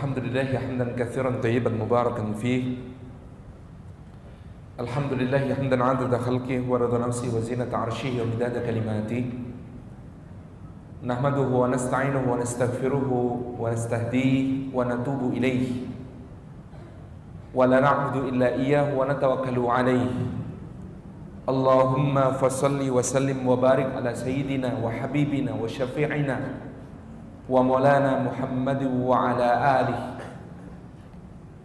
Alhamdulillah hamdan katsiran thayyiban mubarakan fih. Alhamdulillah hamdan 'adada khalqihi wa rida nafsihi wa zinata 'arsyihi wa midada kalimatihi. Nahmaduhu wa nasta'inuhu wa nastaghfiruhu wa nastahdihi wa natubu ilaihi. Wa la na'budu illa iyyahu wa natawakkalu 'alaihi. Allahumma fassalli wa sallim wa barik ala sayyidina wa habibina wa syafi'ina wa maulana Muhammad wa ala alihi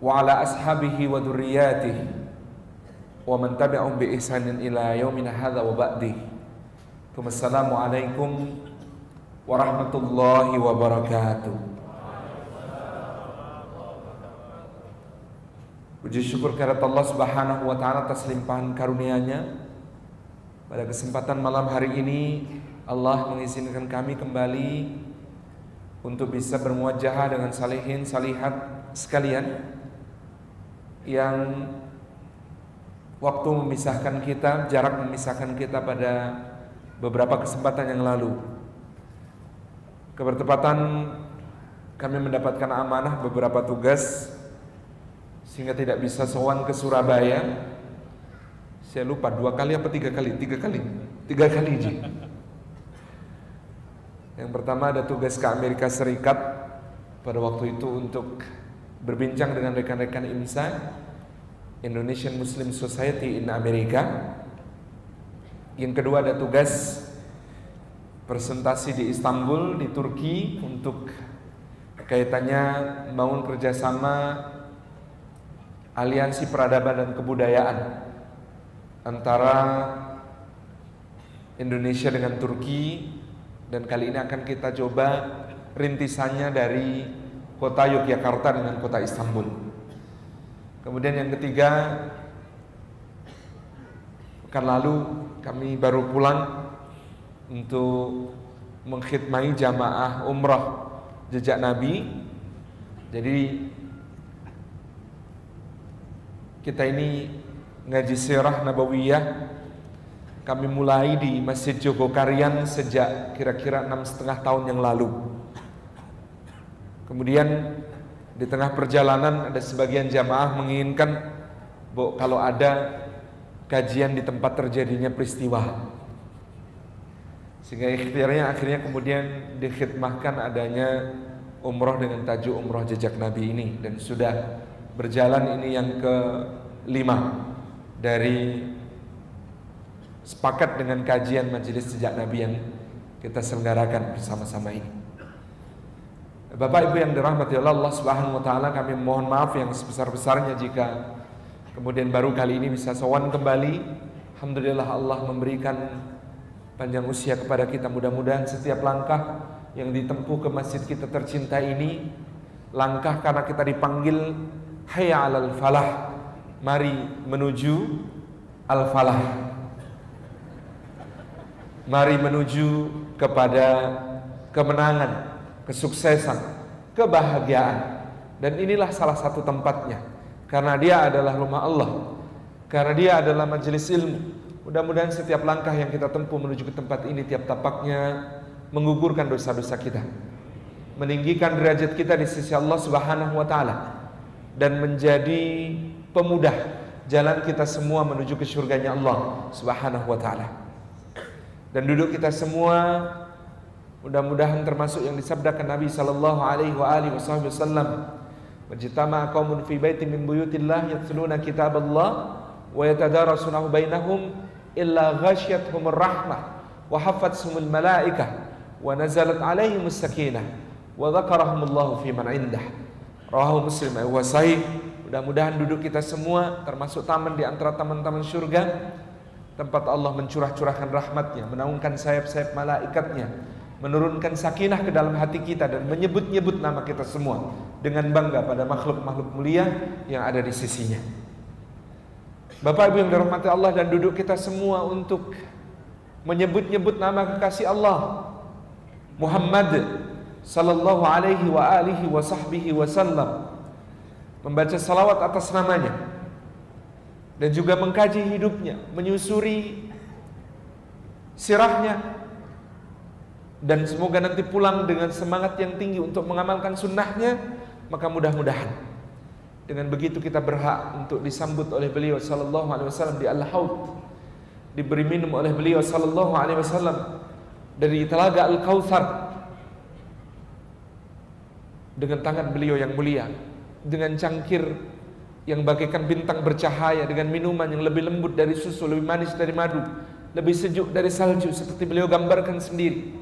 wa ala ashabihi wa dhurriyyatihi wa man tabi'ahum bi ihsanin ila yaumina hadza wa ba'di. Assalamu alaikum warahmatullahi wabarakatuh. Puji syukur kehadirat Allah Subhanahu wa taala atas limpahan karunia-Nya. Pada kesempatan malam hari ini Allah mengizinkan kami kembali untuk bisa bermuajahah dengan salihin salihat sekalian yang waktu memisahkan kita, jarak memisahkan kita pada beberapa kesempatan yang lalu. Kebertepatan kami mendapatkan amanah beberapa tugas sehingga tidak bisa sowan ke Surabaya. Saya lupa 2 kali apa 3 kali? 3 kali Ji. Yang pertama ada tugas ke Amerika Serikat pada waktu itu untuk berbincang dengan rekan-rekan IMSA, Indonesian Muslim Society in Amerika. Yang kedua ada tugas presentasi di Istanbul di Turki untuk kaitannya membangun kerjasama aliansi peradaban dan kebudayaan antara Indonesia dengan Turki. Dan kali ini akan kita coba rintisannya dari kota Yogyakarta dengan kota Istanbul. Kemudian yang ketiga, pekan lalu kami baru pulang untuk mengkhidmati jamaah umrah jejak Nabi. Jadi kita ini ngaji sirah nabawiyah. Kami mulai di Masjid Jogokarian sejak kira-kira 6,5 tahun yang lalu. Kemudian di tengah perjalanan ada sebagian jamaah menginginkan kalau ada kajian di tempat terjadinya peristiwa, sehingga ikhtiarnya akhirnya kemudian dikhidmahkan adanya umroh dengan tajuk umroh jejak Nabi ini. Dan sudah berjalan ini yang ke-5 dari sepakat dengan kajian majelis jejak Nabi yang kita selenggarakan bersama-sama ini. Bapak Ibu yang dirahmati Allah Subhanahu wa taala, kami mohon maaf yang sebesar-besarnya jika kemudian baru kali ini bisa sowan kembali. Alhamdulillah Allah memberikan panjang usia kepada kita. Mudah-mudahan setiap langkah yang ditempuh ke masjid kita tercinta ini, langkah karena kita dipanggil hayya 'alal falah, mari menuju al-falah, mari menuju kepada kemenangan, kesuksesan, kebahagiaan. Dan inilah salah satu tempatnya, karena dia adalah rumah Allah, karena dia adalah majelis ilmu. Mudah-mudahan setiap langkah yang kita tempuh menuju ke tempat ini, tiap tapaknya menggugurkan dosa-dosa kita, meninggikan derajat kita di sisi Allah Subhanahu wa taala, dan menjadi pemudah jalan kita semua menuju ke surganya Allah Subhanahu wa taala. Dan duduk kita semua mudah-mudahan termasuk yang disabdakan Nabi sallallahu alaihi wasallam, "Majtama'a qaumun fi baitin min buyutillah yatluna kitaballah wa yatadarasunahu bainahum illa ghasyiyatuhumur rahmah wa hafathumul malaikah wa nazalat alaihimus sakinah wa dzakarahumullahu fi man indah." Rawahu Muslim wa sahih. Mudah-mudahan duduk kita semua termasuk taman di antara taman-taman surga, tempat Allah mencurah-curahkan rahmatnya, menaungkan sayap-sayap malaikatnya, menurunkan sakinah ke dalam hati kita, dan menyebut-nyebut nama kita semua dengan bangga pada makhluk-makhluk mulia yang ada di sisinya. Bapak Ibu yang dirahmati Allah, dan duduk kita semua untuk menyebut-nyebut nama kekasih Allah Muhammad sallallahu alaihi wa alihi wa sahbihi wasallam, membaca salawat atas namanya, dan juga mengkaji hidupnya, menyusuri sirahnya, dan semoga nanti pulang dengan semangat yang tinggi untuk mengamalkan sunnahnya, maka mudah-mudahan dengan begitu kita berhak untuk disambut oleh beliau sallallahu alaihi wasallam di Al-Haud, diberi minum oleh beliau sallallahu alaihi wasallam dari telaga Al-Kautsar dengan tangan beliau yang mulia, dengan cangkir yang bagaikan bintang bercahaya, dengan minuman yang lebih lembut dari susu, lebih manis dari madu, lebih sejuk dari salju, seperti beliau gambarkan sendiri.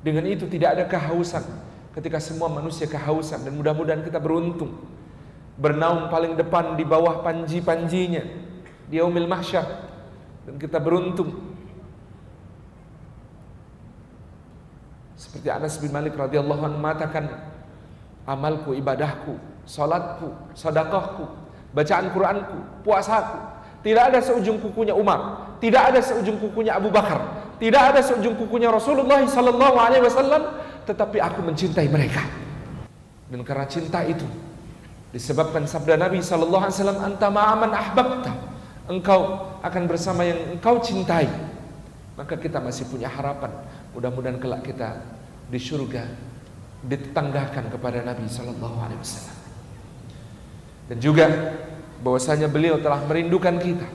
Dengan itu tidak ada kehausan ketika semua manusia kehausan, dan mudah-mudahan kita beruntung bernaung paling depan di bawah panji-panjinya di yaumil mahsyar, dan kita beruntung seperti Anas bin Malik radhiyallahu anhu mengatakan, amalku, ibadahku, salatku, sedekahku, bacaan Qur'anku, puasaku, tidak ada seujung kukunya Umar, tidak ada seujung kukunya Abu Bakar, tidak ada seujung kukunya Rasulullah sallallahu alaihi wasallam, tetapi aku mencintai mereka. Dan karena cinta itu disebabkan sabda Nabi sallallahu alaihi wasallam, anta ma'aman ahbabta, engkau akan bersama yang engkau cintai. Maka kita masih punya harapan, mudah-mudahan kelak kita di surga ditetanggakan kepada Nabi sallallahu alaihi wasallam. Dan juga bahwasanya beliau telah merindukan kita.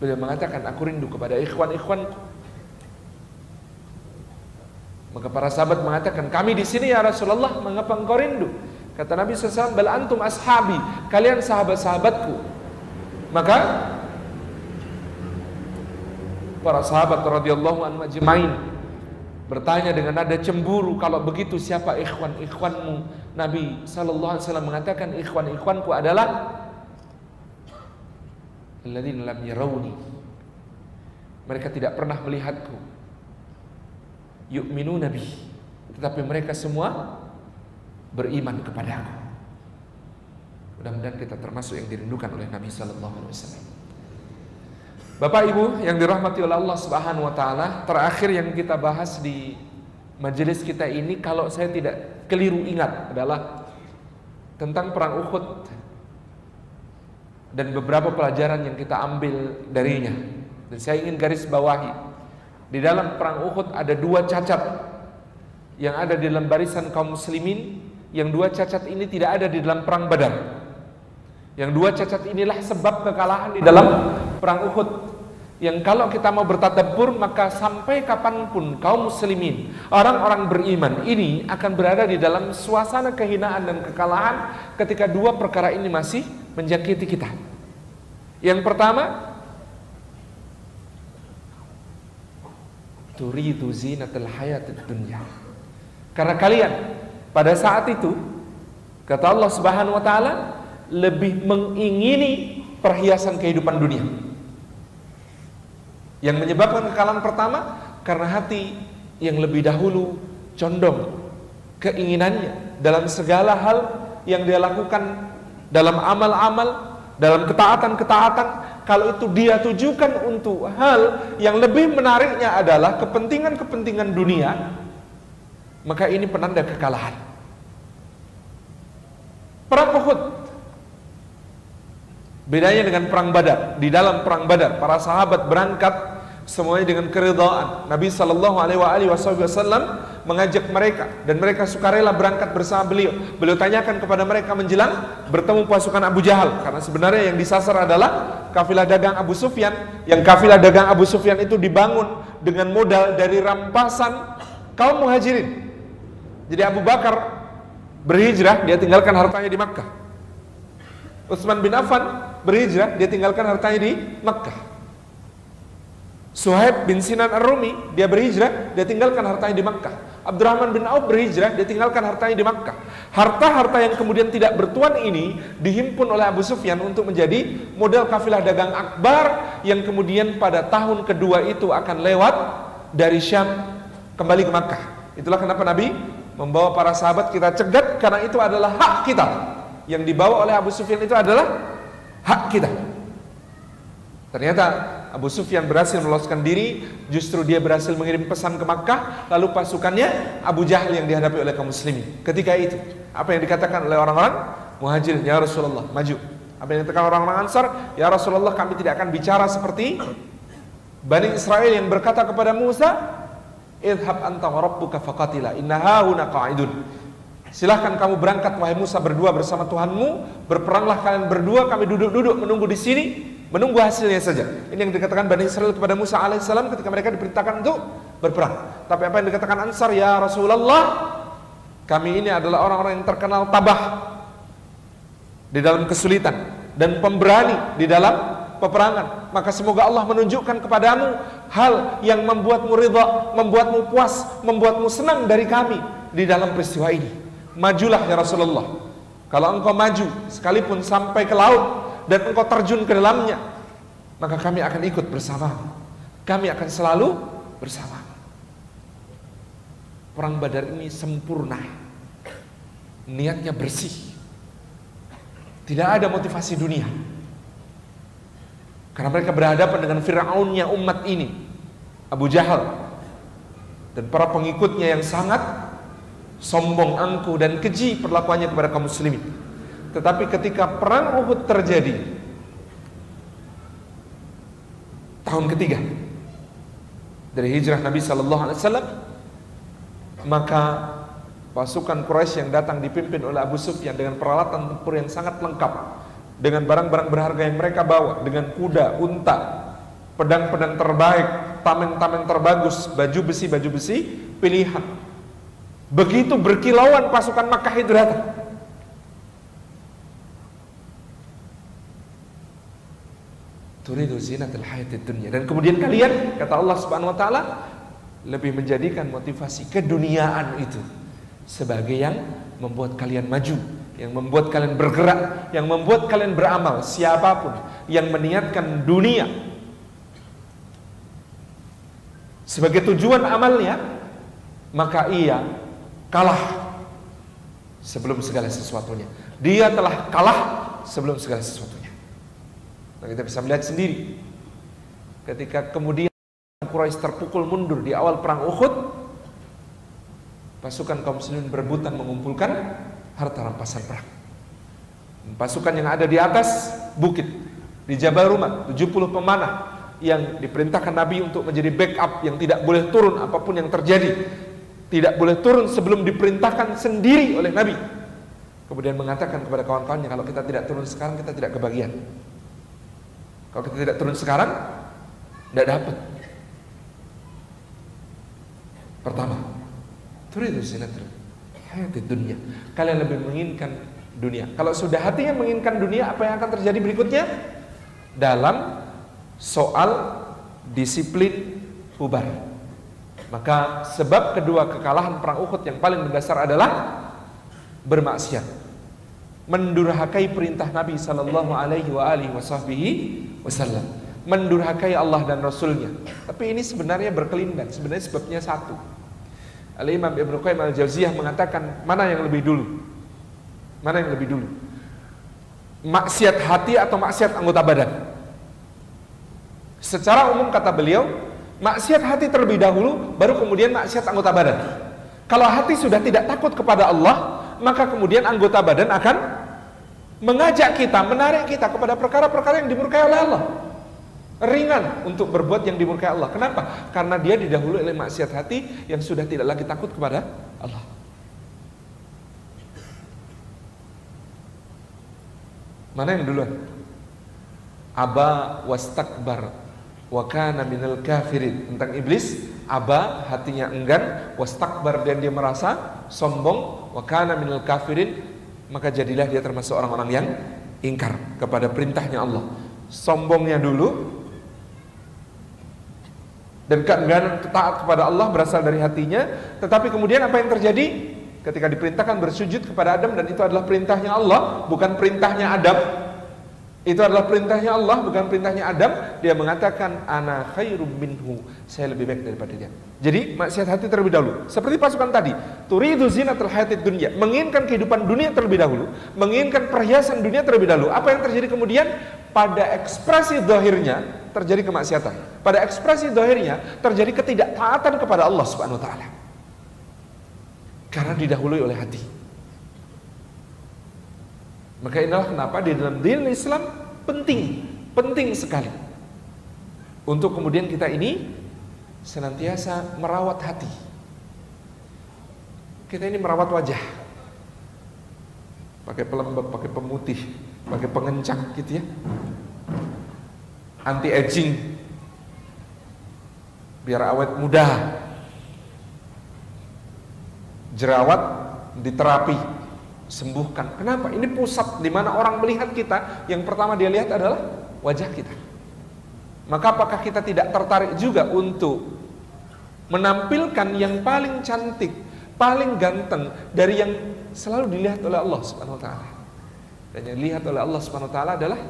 Beliau mengatakan, aku rindu kepada ikhwan-ikhwanku. Maka para sahabat mengatakan, kami di sini ya Rasulullah, mengapa engkau rindu? Kata Nabi SAW, bal antum ashabi, kalian sahabat-sahabatku. Maka para sahabat radhiyallahu anhum ajmain bertanya dengan nada cemburu, kalau begitu siapa ikhwan-ikhwanmu? Nabi sallallahu alaihi wasallam mengatakan, ikhwan-ikhwanku adalah alladzina lam yarawni, mereka tidak pernah melihatku, yu'minuna bi, tetapi mereka semua beriman kepadaku. Mudah-mudahan kita termasuk yang dirindukan oleh Nabi sallallahu alaihi wasallam. Bapak Ibu yang dirahmati oleh Allah Subhanahu wa taala, terakhir yang kita bahas di majelis kita ini, kalau saya tidak keliru ingat, adalah tentang perang Uhud dan beberapa pelajaran yang kita ambil darinya. Dan saya ingin garis bawahi, di dalam perang Uhud ada dua cacat yang ada di dalam barisan kaum muslimin, yang dua cacat ini tidak ada di dalam perang Badar. Yang dua cacat inilah sebab kekalahan di dalam perang Uhud. Yang kalau kita mau bertadabbur, maka sampai kapanpun kaum muslimin, orang-orang beriman ini akan berada di dalam suasana kehinaan dan kekalahan ketika dua perkara ini masih menjangkiti kita. Yang pertama, turidu zinatal hayatid dunya, karena kalian pada saat itu, kata Allah Subhanahu wa taala, lebih mengingini perhiasan kehidupan dunia. Yang menyebabkan kekalahan pertama, karena hati yang lebih dahulu condong keinginannya dalam segala hal yang dia lakukan, dalam amal-amal, dalam ketaatan-ketaatan, kalau itu dia tujukan untuk hal yang lebih menariknya adalah kepentingan-kepentingan dunia, maka ini penanda kekalahan. Perang Uhud bedanya dengan perang Badar. Di dalam perang Badar, para sahabat berangkat semuanya dengan keridhaan. Nabi sallallahu alaihi wasallam mengajak mereka, dan mereka sukarela berangkat bersama beliau. Beliau tanyakan kepada mereka menjelang bertemu pasukan Abu Jahal, karena sebenarnya yang disasar adalah kafilah dagang Abu Sufyan. Yang kafilah dagang Abu Sufyan itu dibangun dengan modal dari rampasan kaum muhajirin. Jadi Abu Bakar berhijrah, dia tinggalkan hartanya di Makkah. Utsman bin Affan berhijrah, dia tinggalkan hartanya di Makkah. Suhaib bin Sinan Ar-Rumi, dia berhijrah, dia tinggalkan hartanya di Makkah. Abdurrahman bin Auf berhijrah, dia tinggalkan hartanya di Makkah. Harta-harta yang kemudian tidak bertuan ini dihimpun oleh Abu Sufyan untuk menjadi modal kafilah dagang akbar, yang kemudian pada tahun kedua itu akan lewat dari Syam kembali ke Makkah. Itulah kenapa Nabi membawa para sahabat, kita cegat karena itu adalah hak kita. Yang dibawa oleh Abu Sufyan itu adalah hak kita. Ternyata Abu Sufyan berhasil meloloskan diri, justru dia berhasil mengirim pesan ke Makkah, lalu pasukannya Abu Jahal yang dihadapi oleh kaum muslimin. Ketika itu, apa yang dikatakan oleh orang-orang Muhajirin? Ya Rasulullah, maju. Apa yang dikatakan orang-orang Ansar? Ya Rasulullah, kami tidak akan bicara seperti Bani Israel yang berkata kepada Musa, idhab anta wa rabbuka faqatila inna hauna qa'idun. Silahkan kamu berangkat wahai Musa berdua bersama Tuhanmu, berperanglah kalian berdua, kami duduk-duduk menunggu di sini, menunggu hasilnya saja. Ini yang dikatakan Bani Israel kepada Musa alaihissalam ketika mereka diperintahkan untuk berperang. Tapi apa yang dikatakan Ansar, ya Rasulullah, kami ini adalah orang-orang yang terkenal tabah di dalam kesulitan dan pemberani di dalam peperangan. Maka semoga Allah menunjukkan kepadamu hal yang membuatmu ridha, membuatmu puas, membuatmu senang dari kami di dalam peristiwa ini. Majulah ya Rasulullah. Kalau engkau maju sekalipun sampai ke laut dan engkau terjun ke dalamnya, maka kami akan ikut bersamamu. Kami akan selalu bersamamu. Perang Badar ini sempurna. Niatnya bersih. Tidak ada motivasi dunia. Karena mereka berhadapan dengan Fir'aunnya umat ini, Abu Jahal dan para pengikutnya yang sangat sombong, angkuh dan keji perlakuannya kepada kaum muslimin. Tetapi ketika perang Uhud terjadi tahun ketiga dari hijrah Nabi sallallahu alaihi wasallam, maka pasukan Quraisy yang datang dipimpin oleh Abu Sufyan dengan peralatan tempur yang sangat lengkap, dengan barang-barang berharga yang mereka bawa, dengan kuda, unta, pedang-pedang terbaik, tameng-tameng terbagus, baju besi pilihan. Begitu berkilauan pasukan Makkah itu datang. Turidu zinatul hayatid dunya. Dan kemudian kalian, kata Allah Subhanahu wa taala, lebih menjadikan motivasi keduniaan itu sebagai yang membuat kalian maju, yang membuat kalian bergerak, yang membuat kalian beramal. Siapapun yang meniatkan dunia sebagai tujuan amalnya, maka ia kalah sebelum segala sesuatunya. Dia telah kalah sebelum segala sesuatunya. Nah, kita bisa melihat sendiri ketika kemudian Quraisy terpukul mundur di awal perang Uhud, pasukan kaum muslimin berebutan mengumpulkan harta rampasan perang. Pasukan yang ada di atas bukit di Jabal Rumah, 70 pemanah yang diperintahkan Nabi untuk menjadi backup, yang tidak boleh turun apapun yang terjadi, tidak boleh turun sebelum diperintahkan sendiri oleh Nabi. Kemudian mengatakan kepada kawan-kawannya, kalau kita tidak turun sekarang kita tidak kebagian. Kalau kita tidak turun sekarang, tidak dapat. Pertama, turidu zinatul hayatid dunya. Kalian lebih menginginkan dunia. Kalau sudah hatinya menginginkan dunia, apa yang akan terjadi berikutnya? Dalam soal disiplin bubar. Maka sebab kedua kekalahan perang Uhud yang paling mendasar adalah bermaksiat, mendurhakai perintah Nabi sallallahu alaihi wasallam, mendurhakai Allah dan Rasulnya. Tapi ini sebenarnya berkelindan. Sebenarnya sebabnya satu. Al-Imam Ibnu Qayyim Al-Jauziyah mengatakan, mana yang lebih dulu? Mana yang lebih dulu? Maksiat hati atau maksiat anggota badan? Secara umum kata beliau, maksiat hati terlebih dahulu, baru kemudian maksiat anggota badan. Kalau hati sudah tidak takut kepada Allah, maka kemudian anggota badan akan mengajak kita, menarik kita kepada perkara-perkara yang dimurkai oleh Allah. Ringan untuk berbuat yang dimurkai Allah. Kenapa? Karena dia didahului oleh maksiat hati yang sudah tidak lagi takut kepada Allah. Mana yang duluan? Aba wastakbar wa kana minal kafirin. Tentang iblis, aba hatinya enggan, wastakbar dan dia merasa sombong, wa kana minal kafirin, maka jadilah dia termasuk orang-orang yang ingkar kepada perintahnya Allah. Sombongnya dulu dan keengganan taat kepada Allah berasal dari hatinya. Tetapi kemudian apa yang terjadi? Ketika diperintahkan bersujud kepada Adam, dan itu adalah perintahnya Allah, bukan perintahnya Adam. Itu adalah perintahnya Allah, bukan perintahnya Adam. Dia mengatakan, ana khairum minhu, saya lebih baik daripada dia. Jadi maksiat hati terlebih dahulu. Seperti pasukan tadi, turidu zinatul hayatid dunya, menginginkan kehidupan dunia terlebih dahulu, menginginkan perhiasan dunia terlebih dahulu. Apa yang terjadi kemudian? Pada ekspresi zahirnya terjadi kemaksiatan. Pada ekspresi zahirnya terjadi ketidaktaatan kepada Allah Subhanahu wa taala. Karena didahului oleh hati. Maka inilah kenapa di dalam din Islam penting sekali untuk kemudian kita ini senantiasa merawat hati. Kita ini merawat wajah, pakai pelembab, pakai pemutih, pakai pengencang gitu ya, anti aging, biar awet muda. Jerawat diterapi, sembuhkan. Kenapa? Ini pusat di mana orang melihat kita, yang pertama dia lihat adalah wajah kita. Maka apakah kita tidak tertarik juga untuk menampilkan yang paling cantik, paling ganteng dari yang selalu dilihat oleh Allah Subhanahu wa taala? Dan yang dilihat oleh Allah Subhanahu wa taala adalah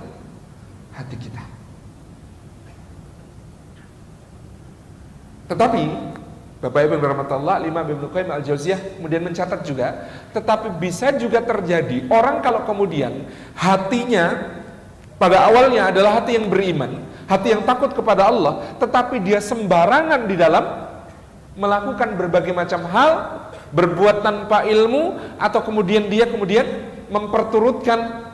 hati kita. Tetapi Bapak Ibu yang rahmatullah, Imam Ibnu Qayyim al-Jauziyah kemudian mencatat juga, tetapi bisa juga terjadi orang kalau kemudian hatinya pada awalnya adalah hati yang beriman, hati yang takut kepada Allah, tetapi dia sembarangan di dalam melakukan berbagai macam hal, berbuat tanpa ilmu, atau kemudian dia memperturutkan,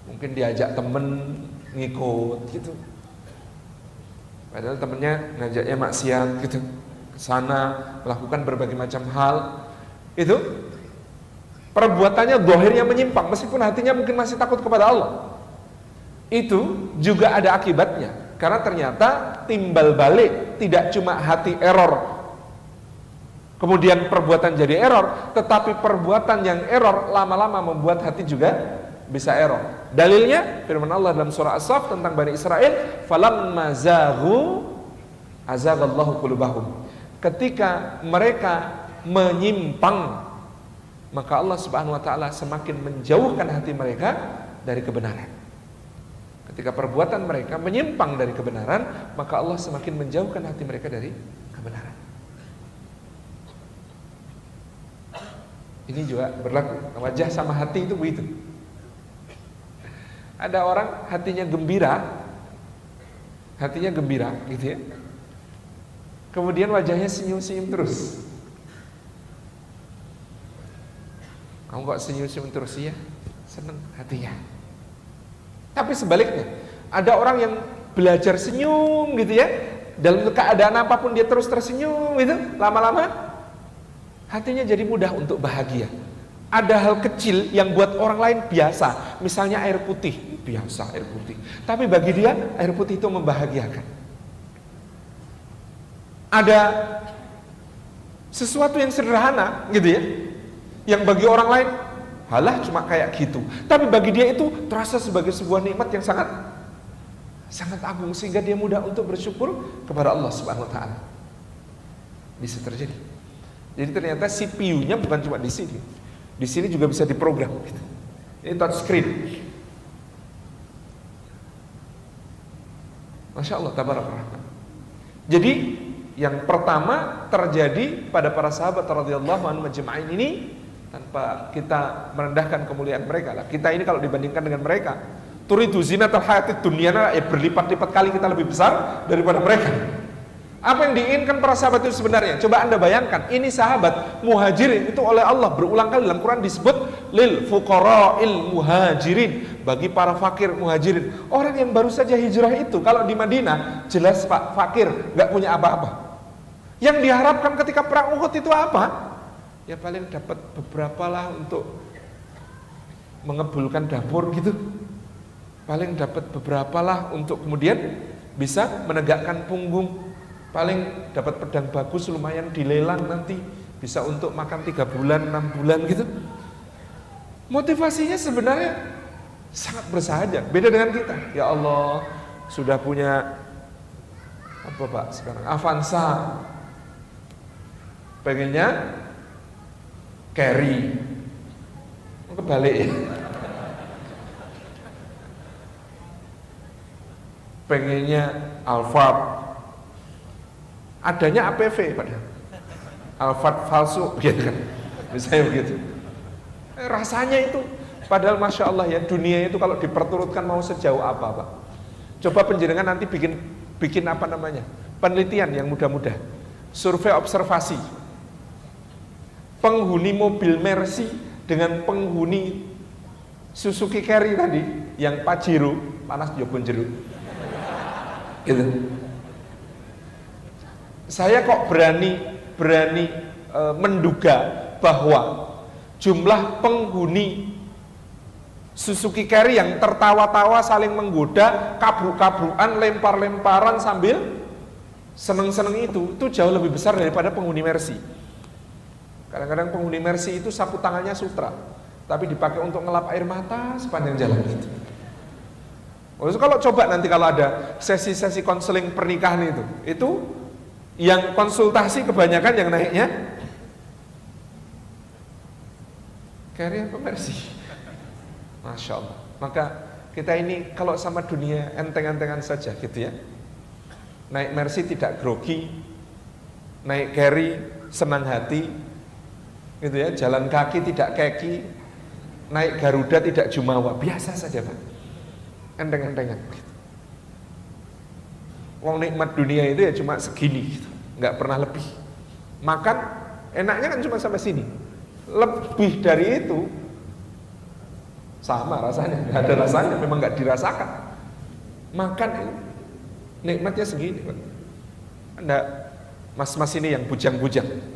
mungkin diajak temen ngikut gitu. Padahal temennya ngajaknya maksiat gitu, ke sana melakukan berbagai macam hal, itu perbuatannya zahirnya menyimpang meskipun hatinya mungkin masih takut kepada Allah. Itu juga ada akibatnya, karena ternyata timbal balik, tidak cuma hati error kemudian perbuatan jadi error, tetapi perbuatan yang error lama-lama membuat hati juga bisa error. Dalilnya firman Allah dalam surah As-Saff tentang Bani Israel, falamma zaghu azaghallahu qulubahum. Ketika mereka menyimpang, maka Allah Subhanahu wa taala semakin menjauhkan hati mereka dari kebenaran. Ketika perbuatan mereka menyimpang dari kebenaran, maka Allah semakin menjauhkan hati mereka dari kebenaran. Ini juga berlaku, wajah sama hati itu begitu. Ada orang hatinya gembira gitu ya, kemudian wajahnya senyum-senyum terus. Kamu kok senyum-senyum terus ya? Seneng hatinya. Tapi sebaliknya, ada orang yang belajar senyum gitu ya, dalam keadaan apapun dia terus tersenyum gitu, lama-lama hatinya jadi mudah untuk bahagia. Ada hal kecil yang buat orang lain biasa, misalnya air putih, biasa air putih, tapi bagi dia air putih itu membahagiakan. Ada sesuatu yang sederhana gitu ya, yang bagi orang lain halah cuma kayak gitu, tapi bagi dia itu terasa sebagai sebuah nikmat yang sangat agung, sehingga dia mudah untuk bersyukur kepada Allah Subhanahu wa taala. Bisa terjadi. Jadi ternyata CPU-nya bukan cuma di sini. Di sini juga bisa diprogram gitu. Ini touch screen. Masya Allah, tabarakallah. Jadi yang pertama terjadi pada para sahabat radhiyallahu anhum majma'in ini, tanpa kita merendahkan kemuliaan mereka lah. Kita ini kalau dibandingkan dengan mereka, turidu zinatal hayatid dunya, berlipat-lipat kali kita lebih besar daripada mereka. Apa yang diinginkan para sahabat itu sebenarnya? Coba Anda bayangkan, ini sahabat muhajirin itu oleh Allah berulang kali dalam Quran disebut lil fuqara'il muhajirin, bagi para fakir muhajirin. Orang yang baru saja hijrah itu kalau di Madinah jelas Pak fakir, nggak punya apa-apa. Yang diharapkan ketika perang Uhud itu apa? Ya paling dapat beberapa lah untuk mengebulkan dapur gitu. Paling dapat beberapa lah untuk kemudian bisa menegakkan punggung. Paling dapat pedang bagus lumayan dilelang nanti, bisa untuk makan 3 bulan, 6 bulan gitu. Motivasinya sebenarnya sangat bersahaja. Beda dengan kita. Ya Allah, sudah punya apa Pak sekarang? Avanza. Pengennya carry. Kebalik ya. Pengennya Alphard. Adanya APV padahal Alphard palsu gitu kan, misalnya begitu. Rasanya itu padahal Masya Allah ya, dunia itu kalau diperturutkan mau sejauh apa Pak. Coba penjenengan nanti bikin apa namanya, penelitian yang mudah-mudah, survei observasi penghuni mobil Mercy dengan penghuni Suzuki Carry tadi, yang Pajero panas jobon jeruk. Gitu. Saya kok berani menduga bahwa jumlah penghuni Suzuki Carry yang tertawa-tawa saling menggoda, kabruk-kabrukan, lempar-lemparan sambil seneng-seneng itu jauh lebih besar daripada penghuni Mercy. Kadang-kadang penghuni Mercy itu sapu tangannya sutra, tapi dipakai untuk ngelap air mata sepanjang jalan itu. Kalau coba nanti kalau ada sesi-sesi konseling pernikahan itu yang konsultasi kebanyakan yang naiknya Carry apa Mercy? Masya Allah. Maka kita ini kalau sama dunia enteng-entengan saja gitu ya. Naik Mercy tidak grogi, naik Carry senang hati gitu ya, jalan kaki tidak keki, naik Garuda tidak jumawa, biasa saja Pak, enteng-entengan gitu. Wong nikmat dunia itu ya cuma segini gitu, nggak pernah lebih. Makan enaknya kan cuma sampai sini, lebih dari itu sama rasanya, nggak ada rasanya, memang nggak dirasakan. Makan ini nikmatnya segini Pak. Anda mas-mas ini yang bujang-bujang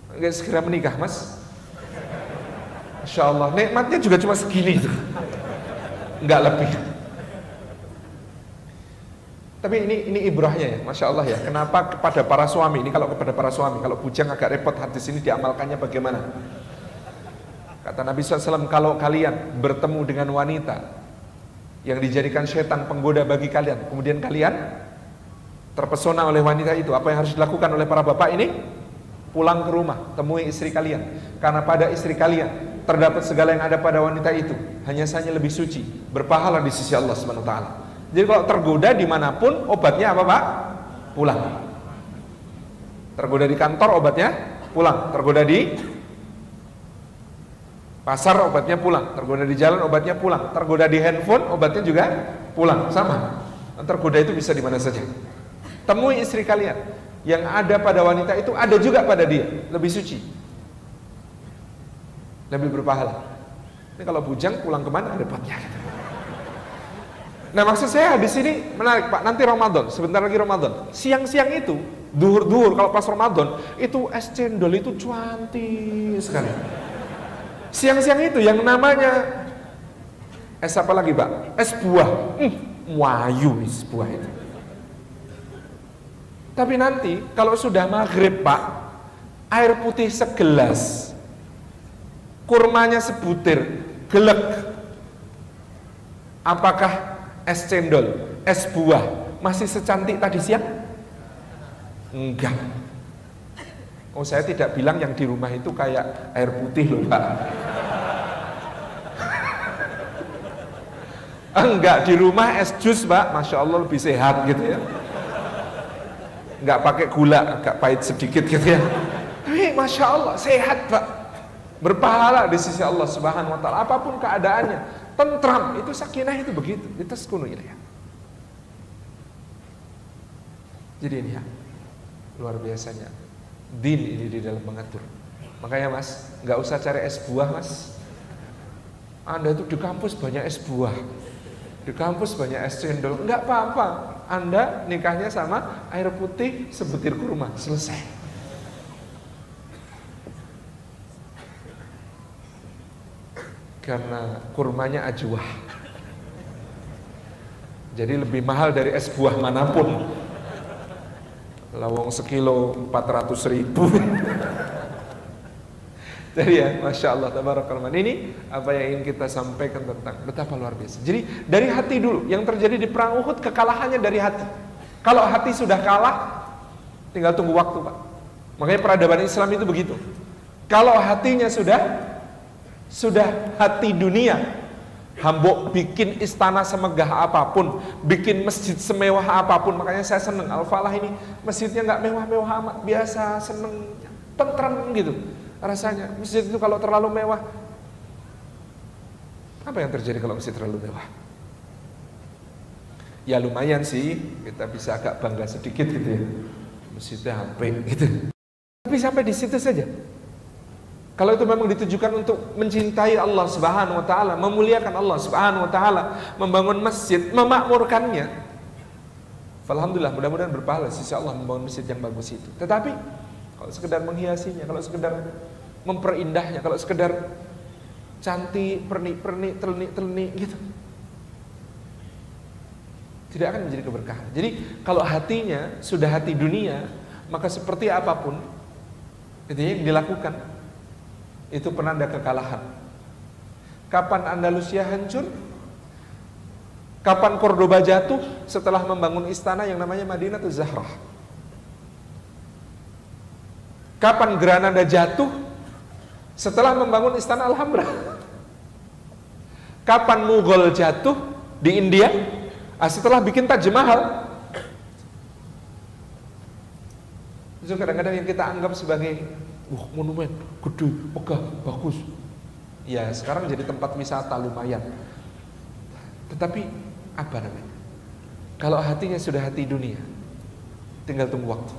nggak segera menikah Mas? Masya Allah, nikmatnya juga cuma segini itu, nggak lebih. Tapi ini ibrahnya ya, Masya Allah ya. Kenapa kepada para suami, ini kalau kepada para suami, kalau bujang agak repot, hadis ini diamalkannya bagaimana? Kata Nabi SAW, kalau kalian bertemu dengan wanita yang dijadikan setan penggoda bagi kalian, kemudian kalian terpesona oleh wanita itu, apa yang harus dilakukan oleh para bapak ini? Pulang ke rumah, temui istri kalian, karena pada istri kalian terdapat segala yang ada pada wanita itu, hanya saja lebih suci, berpahala di sisi Allah Subhanahu wa Ta'ala. Jadi kalau tergoda dimanapun, obatnya apa Pak? Pulang. Tergoda di kantor, obatnya pulang. Tergoda di pasar, obatnya pulang. Tergoda di jalan, obatnya pulang. Tergoda di handphone, obatnya juga pulang. Sama. Tergoda itu bisa di mana saja. Temui istri kalian. Yang ada pada wanita itu ada juga pada dia, lebih suci, lebih berpahala. Ini kalau bujang pulang kemana repotnya gitu. Nah maksud saya di sini menarik Pak, nanti Ramadan, sebentar lagi Ramadan, siang-siang itu, duhur-duhur kalau pas Ramadan, itu es cendol itu cantik sekali. Siang-siang itu yang namanya es apa lagi Pak? Es buah, wayu es buah itu. Tapi nanti kalau sudah maghrib Pak, air putih segelas, kurmanya sebutir, gelek. Apakah es cendol, es buah masih secantik tadi siang? Enggak. Oh saya tidak bilang yang di rumah itu kayak air putih loh Pak. Enggak, di rumah es jus Pak, Masya Allah lebih sehat gitu ya. Enggak pakai gula, agak pahit sedikit gitu ya. Tapi Masya Allah sehat Pak, berpahala di sisi Allah Subhanahu wa Ta'ala. Apapun keadaannya, tentram, itu sakinah itu begitu, ditaskunu ilaiha. Jadi ini ya, luar biasanya din ini di dalam mengatur. Makanya Mas, nggak usah cari es buah Mas. Anda itu di kampus banyak es buah, di kampus banyak es cendol, nggak apa-apa. Anda nikahnya sama air putih sebutir kurma, selesai. Karena kurmanya ajwah, jadi lebih mahal dari es buah manapun. Lawang sekilo 400.000. Jadi ya, Masya Allah, tabarakallah. Ini apa yang ingin kita sampaikan tentang betapa luar biasa. Jadi dari hati dulu, yang terjadi di perang Uhud kekalahannya dari hati. Kalau hati sudah kalah, tinggal tunggu waktu Pak. Makanya peradaban Islam itu begitu. Kalau hatinya sudah hati dunia, hambok bikin istana semegah apapun, bikin masjid semewah apapun. Makanya saya seneng Al-Falah ini, masjidnya nggak mewah-mewah amat, biasa, seneng, tentram gitu rasanya. Masjid itu kalau terlalu mewah, apa yang terjadi kalau masjid terlalu mewah? Ya lumayan sih, kita bisa agak bangga sedikit gitu ya, masjidnya HP gitu. Tapi sampai di situ saja. Kalau itu memang ditujukan untuk mencintai Allah Subhanahu wa Ta'ala, memuliakan Allah Subhanahu wa Ta'ala, membangun masjid, memakmurkannya, Alhamdulillah, mudah-mudahan berpahala sisi Allah membangun masjid yang bagus itu. Tetapi kalau sekedar menghiasinya, kalau sekedar memperindahnya, kalau sekedar cantik, pernik-pernik, telenik-telenik gitu, tidak akan menjadi keberkahan. Jadi kalau hatinya sudah hati dunia, maka seperti apapun itu yang dilakukan itu penanda kekalahan. Kapan Andalusia hancur? Kapan Cordoba jatuh? Setelah membangun istana yang namanya Madinatul Zahrah. Kapan Granada jatuh? Setelah membangun istana Alhambra. Kapan Mughal jatuh di India? Setelah bikin Taj Mahal. Itu kadang-kadang yang kita anggap sebagai monumen, gede, megah, bagus. Ya sekarang jadi tempat wisata lumayan. Tetapi apa namanya? Kalau hatinya sudah hati dunia, tinggal tunggu waktu.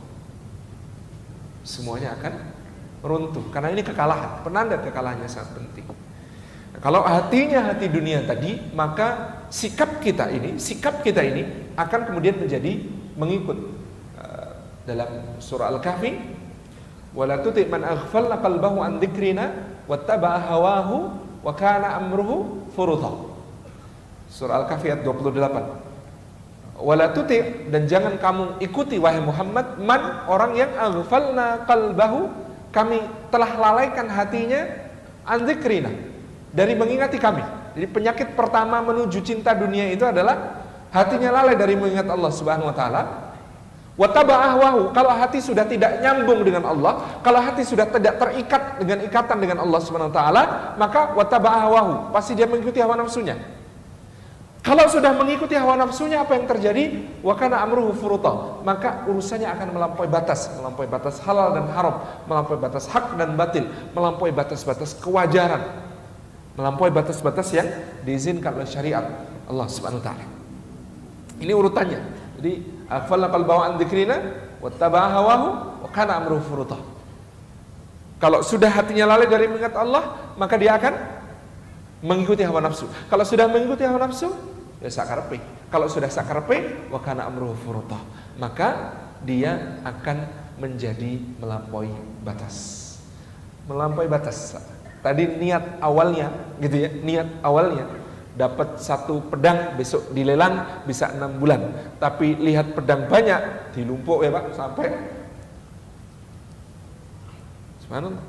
Semuanya akan runtuh. Karena ini kekalahan, penanda kekalahannya sangat penting. Kalau hatinya hati dunia tadi, maka sikap kita ini akan kemudian menjadi mengikut. Dalam surah Al-Kahfi, wala tuti man aghfalna qalbahu an dzikrina wattaba'a hawahu wa kana amruhu furuta. Surah Al-Kahfi ayat 28. Wala tuti, dan jangan kamu ikuti wahai Muhammad, man, orang yang aghfalna qalbahu, kami telah lalaikan hatinya, an dzikrina, dari mengingati kami. Jadi penyakit pertama menuju cinta dunia itu adalah hatinya lalai dari mengingat Allah Subhanahu wa taala. Wataba'ahwahu, kalau hati sudah tidak nyambung dengan Allah, kalau hati sudah tidak terikat dengan ikatan dengan Allah Subhanahu wa taala, maka wataba'ahwahu, pasti dia mengikuti hawa nafsunya. Kalau sudah mengikuti hawa nafsunya, apa yang terjadi? Wa kana amruhu furuta, maka urusannya akan melampaui batas halal dan haram, melampaui batas hak dan batil, melampaui batas-batas kewajaran, melampaui batas-batas yang diizinkan oleh syariat Allah Subhanahu wa taala. Ini urutannya. Jadi aghfalna qalbahu an dzikrina wattaba'a hawahu wa kana amruhu furuta. Kalau sudah hatinya lalai dari mengingat Allah, maka dia akan mengikuti hawa nafsu. Kalau sudah mengikuti hawa nafsu, ya sakarepe. Kalau sudah sakarepe, wa kana amruhu furuta, maka dia akan menjadi melampaui batas. Melampaui batas. Tadi niat awalnya gitu ya, niat awalnya dapat satu pedang, besok dilelang bisa 6 bulan. Tapi lihat pedang banyak, dilumpuk ya Pak, sampai subhanallah.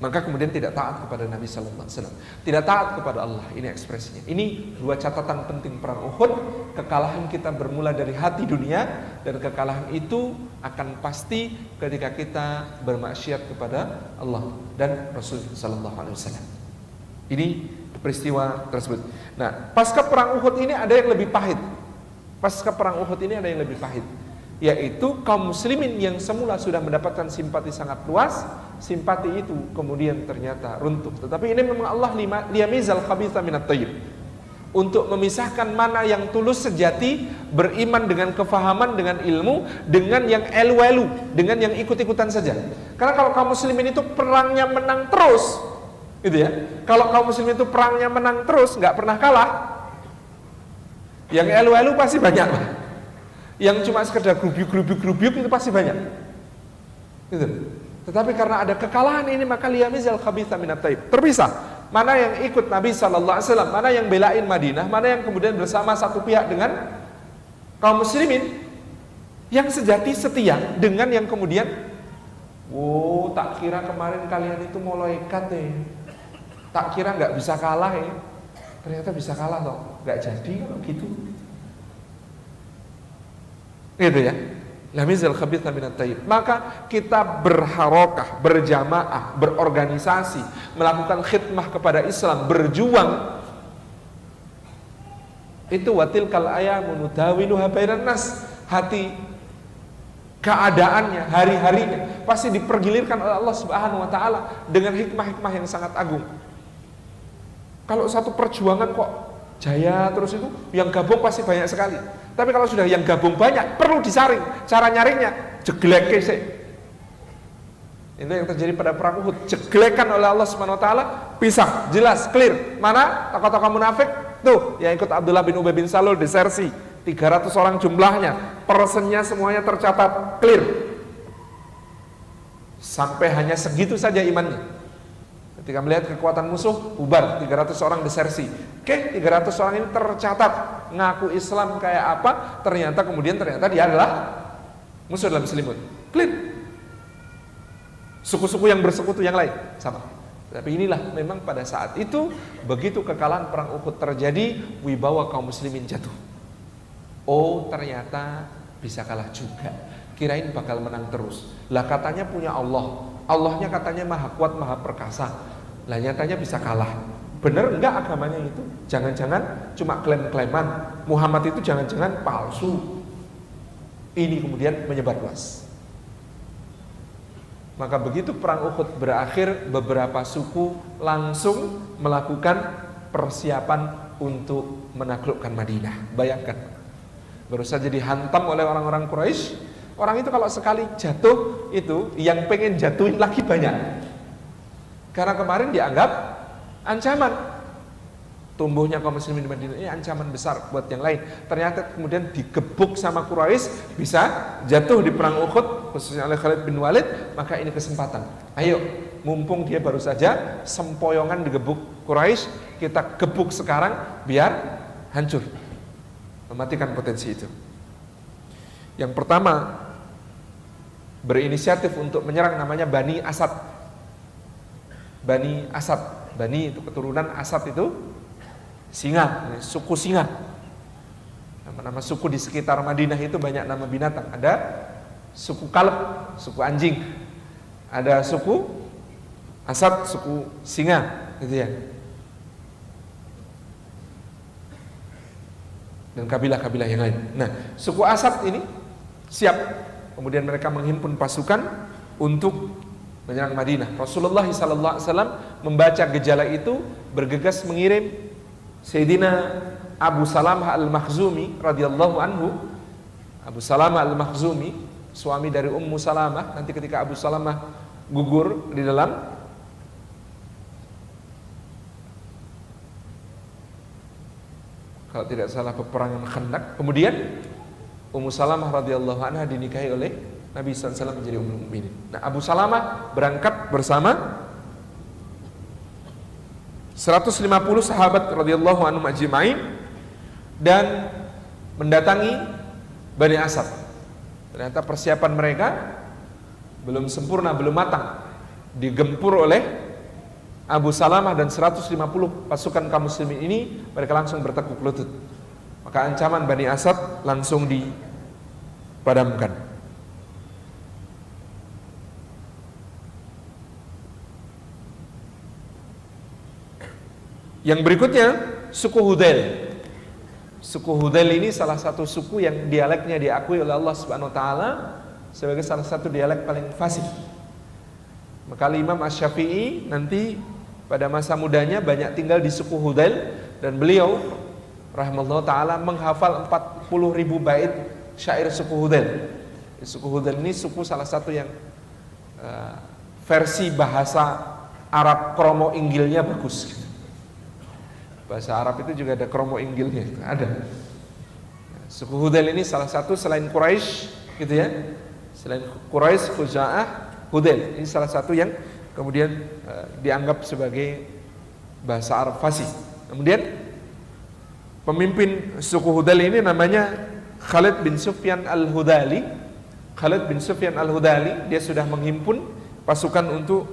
Maka kemudian tidak taat kepada Nabi Sallallahu Alaihi Wasallam, tidak taat kepada Allah. Ini ekspresinya. Ini 2 catatan penting perang Uhud. Kekalahan kita bermula dari hati dunia, dan kekalahan itu akan pasti ketika kita bermaksiat kepada Allah dan Rasul Sallallahu Alaihi Wasallam. Ini peristiwa tersebut. Nah, pasca perang Uhud ini ada yang lebih pahit. Pasca perang Uhud ini ada yang lebih pahit, yaitu kaum muslimin yang semula sudah mendapatkan simpati sangat luas, simpati itu kemudian ternyata runtuh. Tetapi ini memang Allah liyamizal khabitha minat thayyib, untuk memisahkan mana yang tulus sejati, beriman dengan kefahaman, dengan ilmu, dengan yang elu-elu, dengan yang ikut-ikutan saja. Karena kalau kaum muslimin itu perangnya menang terus, gitu ya. Kalau kaum muslimin itu perangnya menang terus, nggak pernah kalah, yang elu-elu pasti banyak. Yang cuma sekedar grubyuk itu pasti banyak. Gitu. Tetapi karena ada kekalahan ini, maka liyamizal khabitha minat thayyib. Terpisah. Mana yang ikut Nabi Sallallahu Alaihi Wasallam, mana yang belain Madinah, mana yang kemudian bersama satu pihak dengan kaum muslimin yang sejati setia, dengan yang kemudian, oh tak kira kemarin kalian itu malaikat tak kira nggak bisa kalah ya, ternyata bisa kalah toh, nggak jadi kalau gitu. Gitu ya. Lamizal khabitha minat thayyib. Maka kita berharokah, berjamaah, berorganisasi, melakukan khidmah kepada Islam, berjuang. Itu watil kal ayamu nudawiluha bainan nas. Hati, keadaannya, hari-harinya pasti dipergilirkan oleh Allah Subhanahu wa taala dengan hikmah-hikmah yang sangat agung. Kalau satu perjuangan kok jaya terus, itu yang gabung pasti banyak sekali. Tapi kalau sudah yang gabung banyak, perlu disaring. Cara nyaringnya, jeglek sih. Itu yang terjadi pada perang Uhud. Jeglekan oleh Allah Subhanahu wa taala, pisah, jelas, clear. Mana tokoh-tokoh munafik? Tuh, yang ikut Abdullah bin Ubay bin Salul desersi. 300 orang jumlahnya, personnya semuanya tercatat, clear. Sampai hanya segitu saja imannya. Ketika melihat kekuatan musuh, bubar, 300 orang desersi. Oke, 300 orang ini tercatat, ngaku Islam kayak apa, ternyata dia adalah musuh dalam selimut. Clear. Suku-suku yang bersekutu yang lain, sama. Tapi inilah memang pada saat itu, begitu kekalahan perang Uhud terjadi, wibawa kaum muslimin jatuh. Oh, ternyata bisa kalah juga. Kirain bakal menang terus. Lah katanya punya Allah. Allahnya katanya maha kuat, maha perkasa. Lah nyatanya bisa kalah. Bener enggak agamanya itu? Jangan-jangan cuma klaim-klaiman. Muhammad itu jangan-jangan palsu. Ini kemudian menyebar luas. Maka begitu perang Uhud berakhir, beberapa suku langsung melakukan persiapan untuk menaklukkan Madinah. Bayangkan, baru saja dihantam oleh orang-orang Quraisy. Orang itu kalau sekali jatuh, itu yang pengen jatuhin lagi banyak. Karena kemarin dianggap ancaman. Tumbuhnya kaum muslimin di Madinah ini ancaman besar buat yang lain. Ternyata kemudian digebuk sama Quraisy, bisa jatuh di perang Uhud, khususnya oleh Khalid bin Walid. Maka ini kesempatan. Ayo, mumpung dia baru saja sempoyongan digebuk Quraisy, kita gebuk sekarang biar hancur, mematikan potensi itu. Yang pertama berinisiatif untuk menyerang namanya Bani Asad. Bani Asad, Bani itu keturunan Asad itu singa, suku singa. Nama-nama suku di sekitar Madinah itu banyak nama binatang. Ada suku Kalb, suku anjing. Ada suku Asad, suku singa, gitu ya. Dan kabilah-kabilah yang lain. Nah, suku Asad ini siap. Kemudian mereka menghimpun pasukan untuk menyerang Madinah. Rasulullah SAW membaca gejala itu, bergegas mengirim Sayyidina Abu Salamah al-Makhzumi radhiyallahu anhu. Abu Salamah al-Makhzumi, suami dari Ummu Salamah. Nanti ketika Abu Salamah gugur di dalam kalau tidak salah peperangan Khandaq, kemudian Ummu Salamah radhiyallahu anha dinikahi oleh Nabi SAW menjadi Ummul Mukminin. Nah, Abu Salamah berangkat bersama 150 sahabat radhiyallahu anhum ajma'in dan mendatangi Bani Asad. Ternyata persiapan mereka belum sempurna, belum matang. Digempur oleh Abu Salamah dan 150 pasukan kaum muslimin ini, mereka langsung bertekuk lutut. Maka ancaman Bani Asad langsung dipadamkan. Yang berikutnya suku Hudail. Suku Hudail ini salah satu suku yang dialeknya diakui oleh Allah Subhanahu wa taala sebagai salah satu dialek paling fasih. Maka Imam Asy-Syafi'i nanti pada masa mudanya banyak tinggal di suku Hudail dan beliau rahimahullah taala menghafal 40.000 bait syair suku Hudail. Suku Hudail ini suku salah satu yang versi bahasa Arab kromo inggilnya bagus gitu. Bahasa Arab itu juga ada kromo inggilnya, ada. Suku Hudail ini salah satu selain Quraisy, gitu ya. Selain Quraisy, Khuza'ah, Hudail. Ini salah satu yang kemudian dianggap sebagai bahasa Arab fasih. Kemudian pemimpin suku Hudail ini namanya Khalid bin Sufyan al-Hudali. Khalid bin Sufyan al-Hudali, dia sudah menghimpun pasukan untuk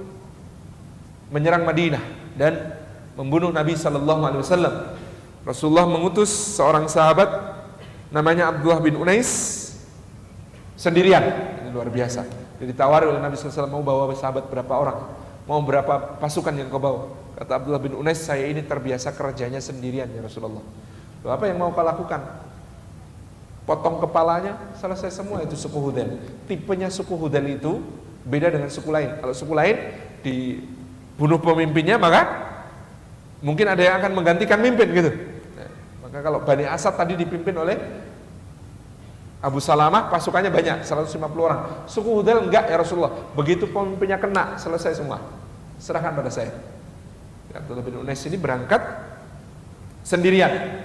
menyerang Madinah dan membunuh Nabi SAW. Rasulullah mengutus seorang sahabat namanya Abdullah bin Unais sendirian. Ini luar biasa. Jadi ditawari oleh Nabi SAW, mau bawa sahabat berapa orang, mau berapa pasukan yang kau bawa. Kata Abdullah bin Unais, saya ini terbiasa kerjanya sendirian ya Rasulullah. Loh, apa yang mau kau lakukan? Potong kepalanya, selesai semua. Itu suku Hudail. Tipenya suku Hudail itu beda dengan suku lain. Kalau suku lain dibunuh pemimpinnya, maka mungkin ada yang akan menggantikan pemimpin gitu. Nah, maka kalau Bani Asad tadi dipimpin oleh Abu Salamah, pasukannya banyak, 150 orang. Suku Hudail enggak ya Rasulullah. Begitu pemimpinnya kena, selesai semua. Serahkan pada saya. Abdullah bin Unais ini berangkat sendirian.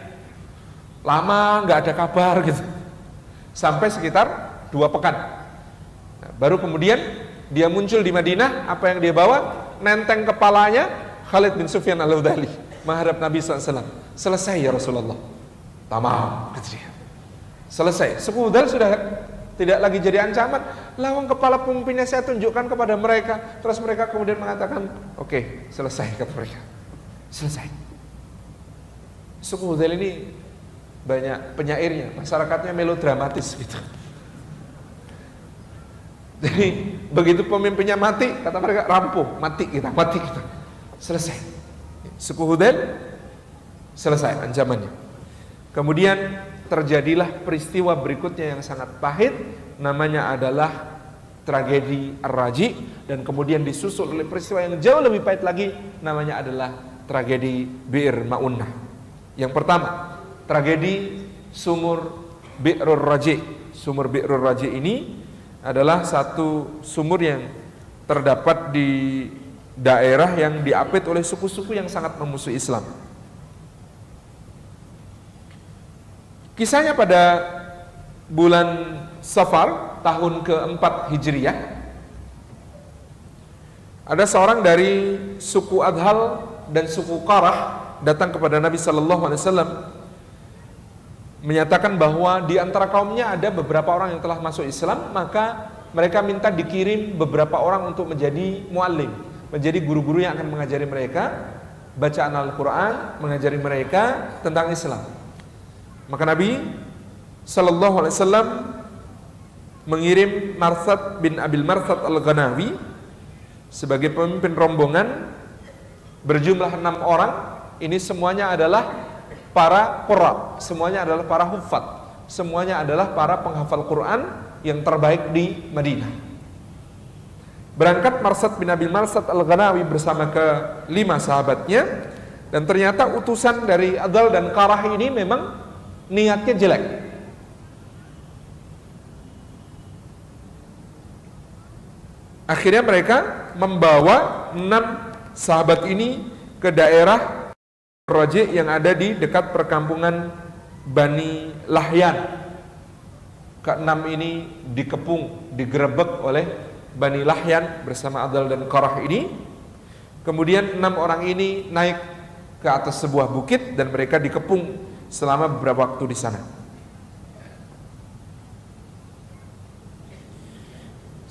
lama nggak ada kabar gitu, sampai sekitar 2 pekan. Nah, baru kemudian dia muncul di Madinah. Apa yang dia bawa? Nenteng kepalanya Khalid bin Sufyan al-Udali menghadap Nabi SAW. Selesai ya Rasulullah. Tamam, gitu dia. Selesai. Suku Hudal sudah tidak lagi jadi ancaman. Lawang kepala pemimpinnya saya tunjukkan kepada mereka. Terus mereka kemudian mengatakan, oke, selesai, kata mereka. Selesai. Suku Hudal ini banyak penyairnya, masyarakatnya melodramatis gitu. Jadi begitu pemimpinnya mati, kata mereka, rampuh, mati kita. Selesai. Suku Hudal selesai ancamannya. Kemudian terjadilah peristiwa berikutnya yang sangat pahit, namanya adalah tragedi Ar-Raji, dan kemudian disusul oleh peristiwa yang jauh lebih pahit lagi, namanya adalah tragedi Bi'r Ma'unah. Yang pertama, tragedi sumur Bi'rur Raji. Sumur Bi'rur Raji ini adalah satu sumur yang terdapat di daerah yang diapit oleh suku-suku yang sangat memusuhi Islam. Kisahnya pada bulan Safar tahun ke-4 Hijriah, ada seorang dari suku Adhal dan suku Qarah datang kepada Nabi SAW menyatakan bahwa di antara kaumnya ada beberapa orang yang telah masuk Islam, maka mereka minta dikirim beberapa orang untuk menjadi muallim, menjadi guru-guru yang akan mengajari mereka bacaan Al-Quran, mengajari mereka tentang Islam. Maka Nabi SAW mengirim Marsad bin Abil Marsad Al-Ghanawi sebagai pemimpin rombongan berjumlah 6 orang. Ini semuanya adalah para qurra, semuanya adalah para huffaz, semuanya adalah para penghafal Quran yang terbaik di Madinah. Berangkat Marsad bin Abil Marsad Al-Ghanawi bersama ke-5 sahabatnya, dan ternyata utusan dari Adal dan Qarah ini memang niatnya jelek. Akhirnya mereka membawa 6 sahabat ini ke daerah Raji yang ada di dekat perkampungan Bani Lahyan. Ke-6 ini dikepung, digerebek oleh Bani Lahyan bersama Adal dan Qarah ini. Kemudian 6 orang ini naik ke atas sebuah bukit dan mereka dikepung selama beberapa waktu di sana.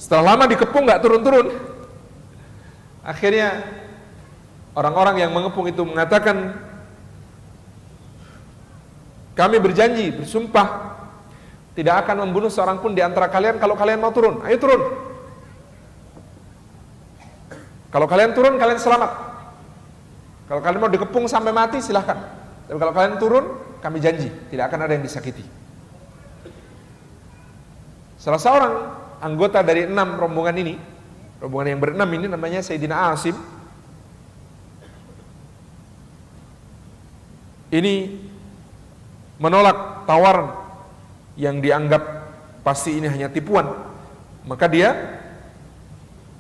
Setelah lama dikepung nggak turun-turun, akhirnya orang-orang yang mengepung itu mengatakan, kami berjanji, bersumpah tidak akan membunuh seorang pun di antara kalian kalau kalian mau turun. Ayo turun. Kalau kalian turun, kalian selamat. Kalau kalian mau dikepung sampai mati, silahkan. Tapi kalau kalian turun, kami janji tidak akan ada yang disakiti. Salah seorang anggota dari 6 rombongan ini, rombongan yang ber-6 ini namanya Sayyidina Asim. Ini menolak tawaran yang dianggap pasti ini hanya tipuan. Maka dia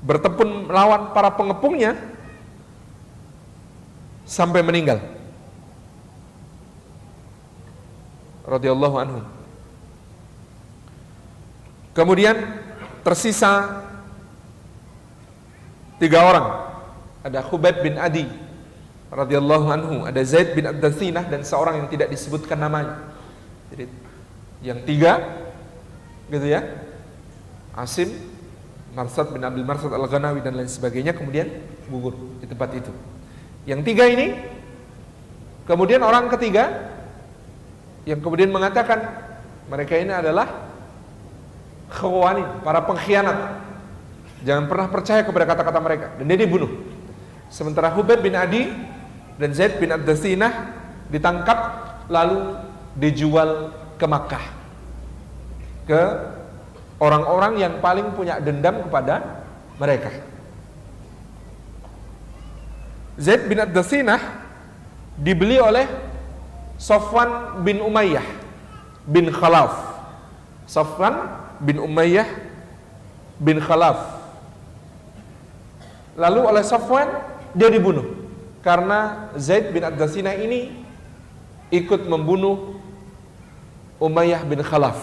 bertempur melawan para pengepungnya sampai meninggal. Radhiyallahu anhu. Kemudian tersisa 3 orang. Ada Khubayb bin Adi radhiyallahu anhu, ada Zaid bin Ad-Dathinah, dan seorang yang tidak disebutkan namanya. Jadi yang 3 gitu ya, Asim, Marsad bin Abil Marsad Al-Ghanawi dan lain sebagainya, kemudian gugur di tempat itu. Yang 3 ini, kemudian orang ketiga yang kemudian mengatakan mereka ini adalah khawanin, para pengkhianat, jangan pernah percaya kepada kata-kata mereka, dan dia dibunuh. Sementara Khubayb bin Adi dan Zaid bin Ad-Dathinah ditangkap lalu dijual ke Makkah, ke orang-orang yang paling punya dendam kepada mereka. Zaid bin Ad-Dathinah dibeli oleh Safwan bin Umayyah bin Khalaf. Safwan bin Umayyah bin Khalaf. Lalu oleh Safwan dia dibunuh karena Zaid bin Ad-Dathinah ini ikut membunuh Umayyah bin Khalaf,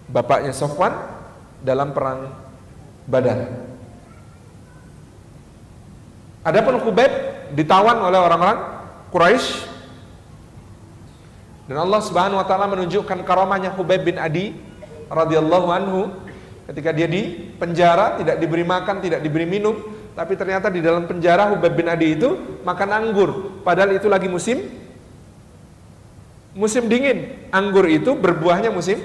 bapaknya Safwan, dalam perang Badar. Adapun Khubayb ditawan oleh orang-orang Quraisy, dan Allah Subhanahu wa taala menunjukkan karamahnya Khubayb bin Adi radhiyallahu anhu ketika dia di penjara, tidak diberi makan, tidak diberi minum, tapi ternyata di dalam penjara Khubayb bin Adi itu makan anggur, padahal itu lagi musim dingin. Anggur itu berbuahnya musim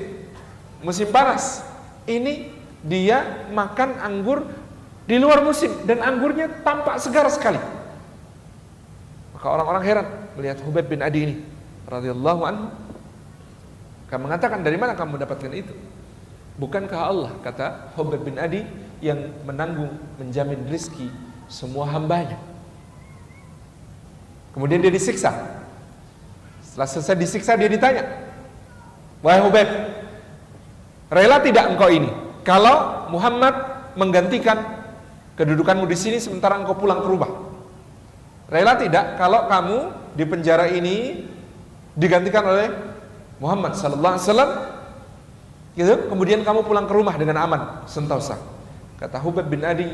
panas. Ini dia makan anggur di luar musim dan anggurnya tampak segar sekali. Maka orang-orang heran melihat Khubayb bin Adi ini radhiyallahu anhu. Kamu mengatakan, dari mana kamu mendapatkan itu? Bukankah Allah, kata Khubayb bin Adi, yang menanggung, menjamin rizki semua hambanya? Kemudian dia disiksa. Setelah selesai disiksa, dia ditanya, wahai Khubayb, rela tidak engkau ini kalau Muhammad menggantikan kedudukanmu di sini sementara engkau pulang ke rumah? Rela tidak kalau kamu di penjara ini digantikan oleh Muhammad sallallahu alaihi wasallam, gitu, kemudian kamu pulang ke rumah dengan aman sentosa? Kata Khubayb bin Adi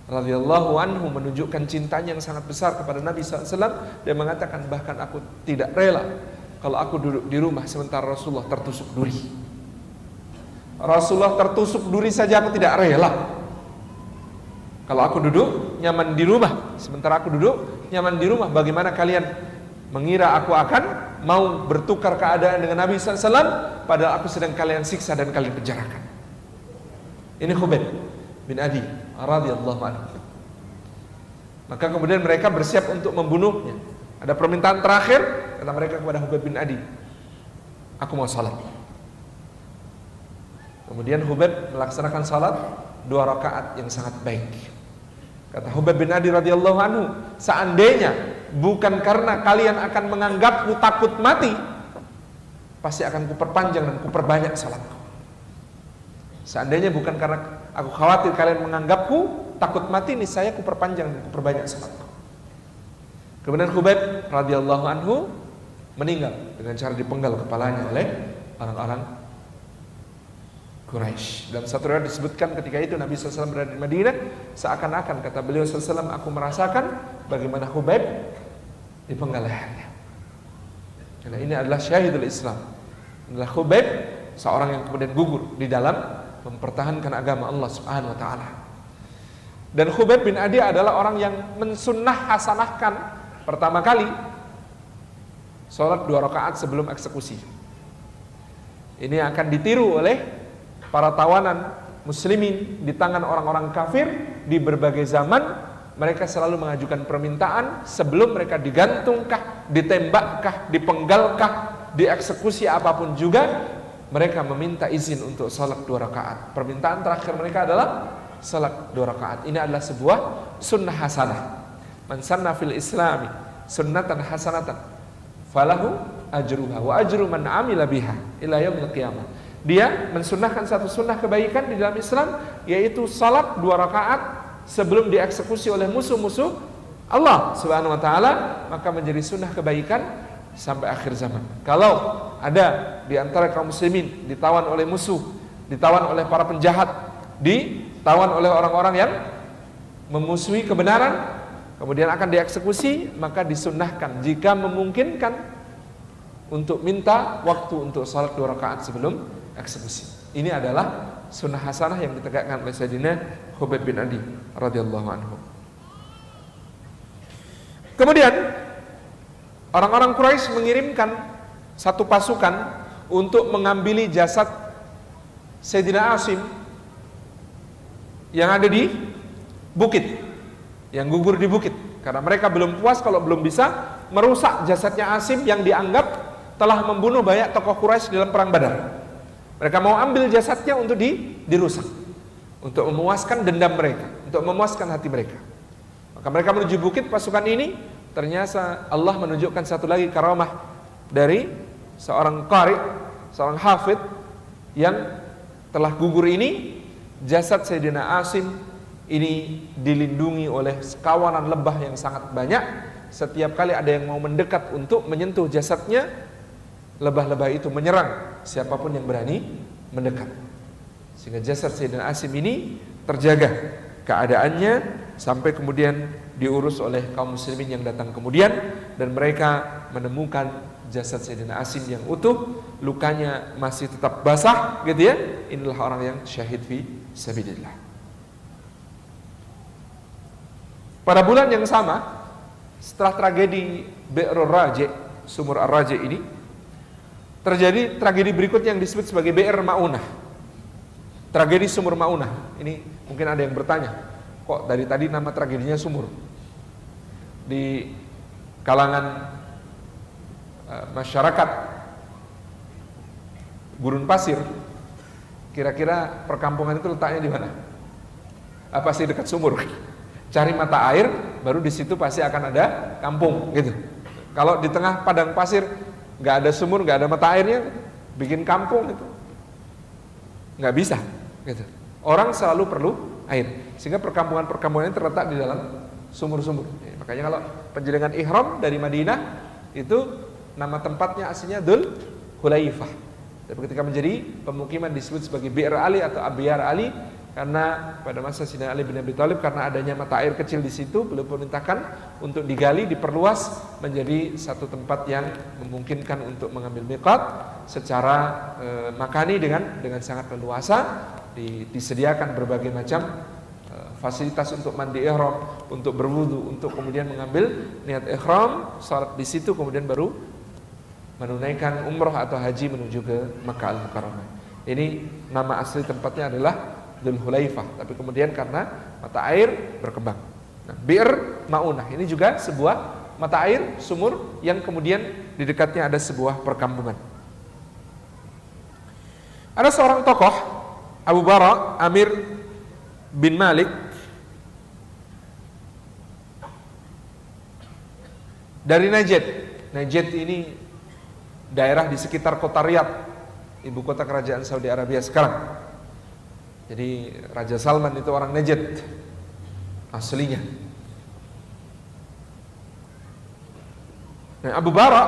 radhiyallahu anhu menunjukkan cintanya yang sangat besar kepada Nabi sallallahu alaihi wasallam. Dia mengatakan, bahkan aku tidak rela kalau aku duduk di rumah sementara Rasulullah tertusuk duri. Rasulullah tertusuk duri saja aku tidak rela. Kalau aku duduk nyaman di rumah, sementara aku duduk nyaman di rumah, bagaimana kalian mengira aku akan mau bertukar keadaan dengan Nabi sallallahu alaihi wasallam padahal aku sedang kalian siksa dan kalian penjarakan? Ini Khubayb bin Adi radhiyallahu anhu. Maka kemudian mereka bersiap untuk membunuhnya. Ada permintaan terakhir, kata mereka kepada Khubayb bin Adi, aku mau salat. Kemudian Khubayb melaksanakan salat 2 rakaat yang sangat baik. Kata Khubayb bin Adi radhiyallahu anhu, seandainya bukan karena kalian akan menganggapku takut mati, pasti akan kuperpanjang dan kuperbanyak salatku. Seandainya bukan karena aku khawatir kalian menganggapku takut mati, niscaya kuperpanjang dan kuperbanyak salatku. Kemudian Khubayb radhiyallahu anhu meninggal dengan cara dipenggal kepalanya oleh orang-orang Quraisy. Dalam satu riwayat disebutkan ketika itu Nabi SAW berada di Madinah, seakan-akan, kata beliau SAW, aku merasakan bagaimana Khubayb dipenggal lehernya. Karena ini adalah syahidul Islam. Adalah Khubayb seorang yang kemudian gugur di dalam mempertahankan agama Allah Subhanahu wa taala. Dan Khubayb bin Adi adalah orang yang mensunnah hasanahkan pertama kali salat 2 rakaat sebelum eksekusi. Ini akan ditiru oleh para tawanan muslimin di tangan orang-orang kafir di berbagai zaman. Mereka selalu mengajukan permintaan sebelum mereka digantungkah, ditembakkah, dipenggalkah, dieksekusi apapun juga, mereka meminta izin untuk salat 2 rakaat. Permintaan terakhir mereka adalah salat 2 rakaat. Ini adalah sebuah sunnah hasanah. Man sanna fil islami sunnatan hasanatan falahu ajruha wa ajru man amila biha ila yaumil qiyamah. Dia mensunnahkan satu sunnah kebaikan di dalam Islam, yaitu salat 2 rakaat sebelum dieksekusi oleh musuh-musuh Allah Subhanahu wa taala, maka menjadi sunnah kebaikan sampai akhir zaman. Kalau ada di antara kaum muslimin ditawan oleh musuh, ditawan oleh para penjahat, ditawan oleh orang-orang yang memusuhi kebenaran, kemudian akan dieksekusi, maka disunnahkan jika memungkinkan untuk minta waktu untuk salat 2 rakaat sebelum eksekusi. Ini adalah sunnah hasanah yang ditegakkan oleh Sayyidina Khubayb bin Adi radhiyallahu anhu. Kemudian orang-orang Quraisy mengirimkan satu pasukan untuk mengambil jasad Sayyidina Asim yang ada di bukit, yang gugur di bukit, karena mereka belum puas kalau belum bisa merusak jasadnya Asim yang dianggap telah membunuh banyak tokoh Quraisy dalam perang Badar. Mereka mau ambil jasadnya untuk dirusak, untuk memuaskan dendam mereka, untuk memuaskan hati mereka. Maka mereka menuju bukit pasukan ini. Ternyata Allah menunjukkan satu lagi karamah dari seorang qari, seorang hafid yang telah gugur ini. Jasad Sayyidina Asim ini dilindungi oleh sekawanan lebah yang sangat banyak. Setiap kali ada yang mau mendekat untuk menyentuh jasadnya, lebah-lebah itu menyerang siapapun yang berani mendekat. Sehingga jasad Sayyidina Asim ini terjaga keadaannya sampai kemudian diurus oleh kaum muslimin yang datang kemudian, dan mereka menemukan jasad Sayyidina Asim yang utuh, lukanya masih tetap basah gitu ya. Inilah orang yang syahid fi sabilillah. Pada bulan yang sama, setelah tragedi Bi'rur Raji', sumur Ar-Raji' ini, terjadi tragedi berikutnya yang disebut sebagai Bi'r Ma'unah. Tragedi sumur Ma'unah. Ini mungkin ada yang bertanya, kok dari tadi nama tragedinya sumur? Di kalangan masyarakat gurun pasir, kira-kira perkampungan itu letaknya di mana? Apa sih dekat sumur? Cari mata air, baru di situ pasti akan ada kampung gitu. Kalau di tengah padang pasir nggak ada sumur, nggak ada mata airnya, bikin kampung gitu nggak bisa gitu. Orang selalu perlu air, sehingga perkampungan-perkampungan ini terletak di dalam sumur-sumur. Makanya kalau penjaringan ihram dari Madinah itu nama tempatnya aslinya Dzul Hulaifah. Tapi ketika menjadi pemukiman disebut sebagai Bi'r Ali atau Abyar Ali, karena pada masa Sayyidina Ali bin Abi Thalib, karena adanya mata air kecil di situ, beliau perintahkan untuk digali, diperluas menjadi satu tempat yang memungkinkan untuk mengambil miqat secara makani dengan sangat leluasa. Disediakan berbagai macam fasilitas untuk mandi ihram, untuk berwudu, untuk kemudian mengambil niat ihram, salat di situ, kemudian baru menunaikan umroh atau haji menuju ke Makkah Al-Mukarramah. Ini nama asli tempatnya adalah Dzul Hulaifah, tapi kemudian karena mata air berkembang. Nah, Bi'r Ma'unah ini juga sebuah mata air sumur yang kemudian di dekatnya ada sebuah perkampungan. Ada seorang tokoh, Abu Bara Amir bin Malik, dari Najd. Najd ini daerah di sekitar kota Riyadh, ibu kota kerajaan Saudi Arabia sekarang. Jadi Raja Salman itu orang Najd aslinya. Nah, Abu Bara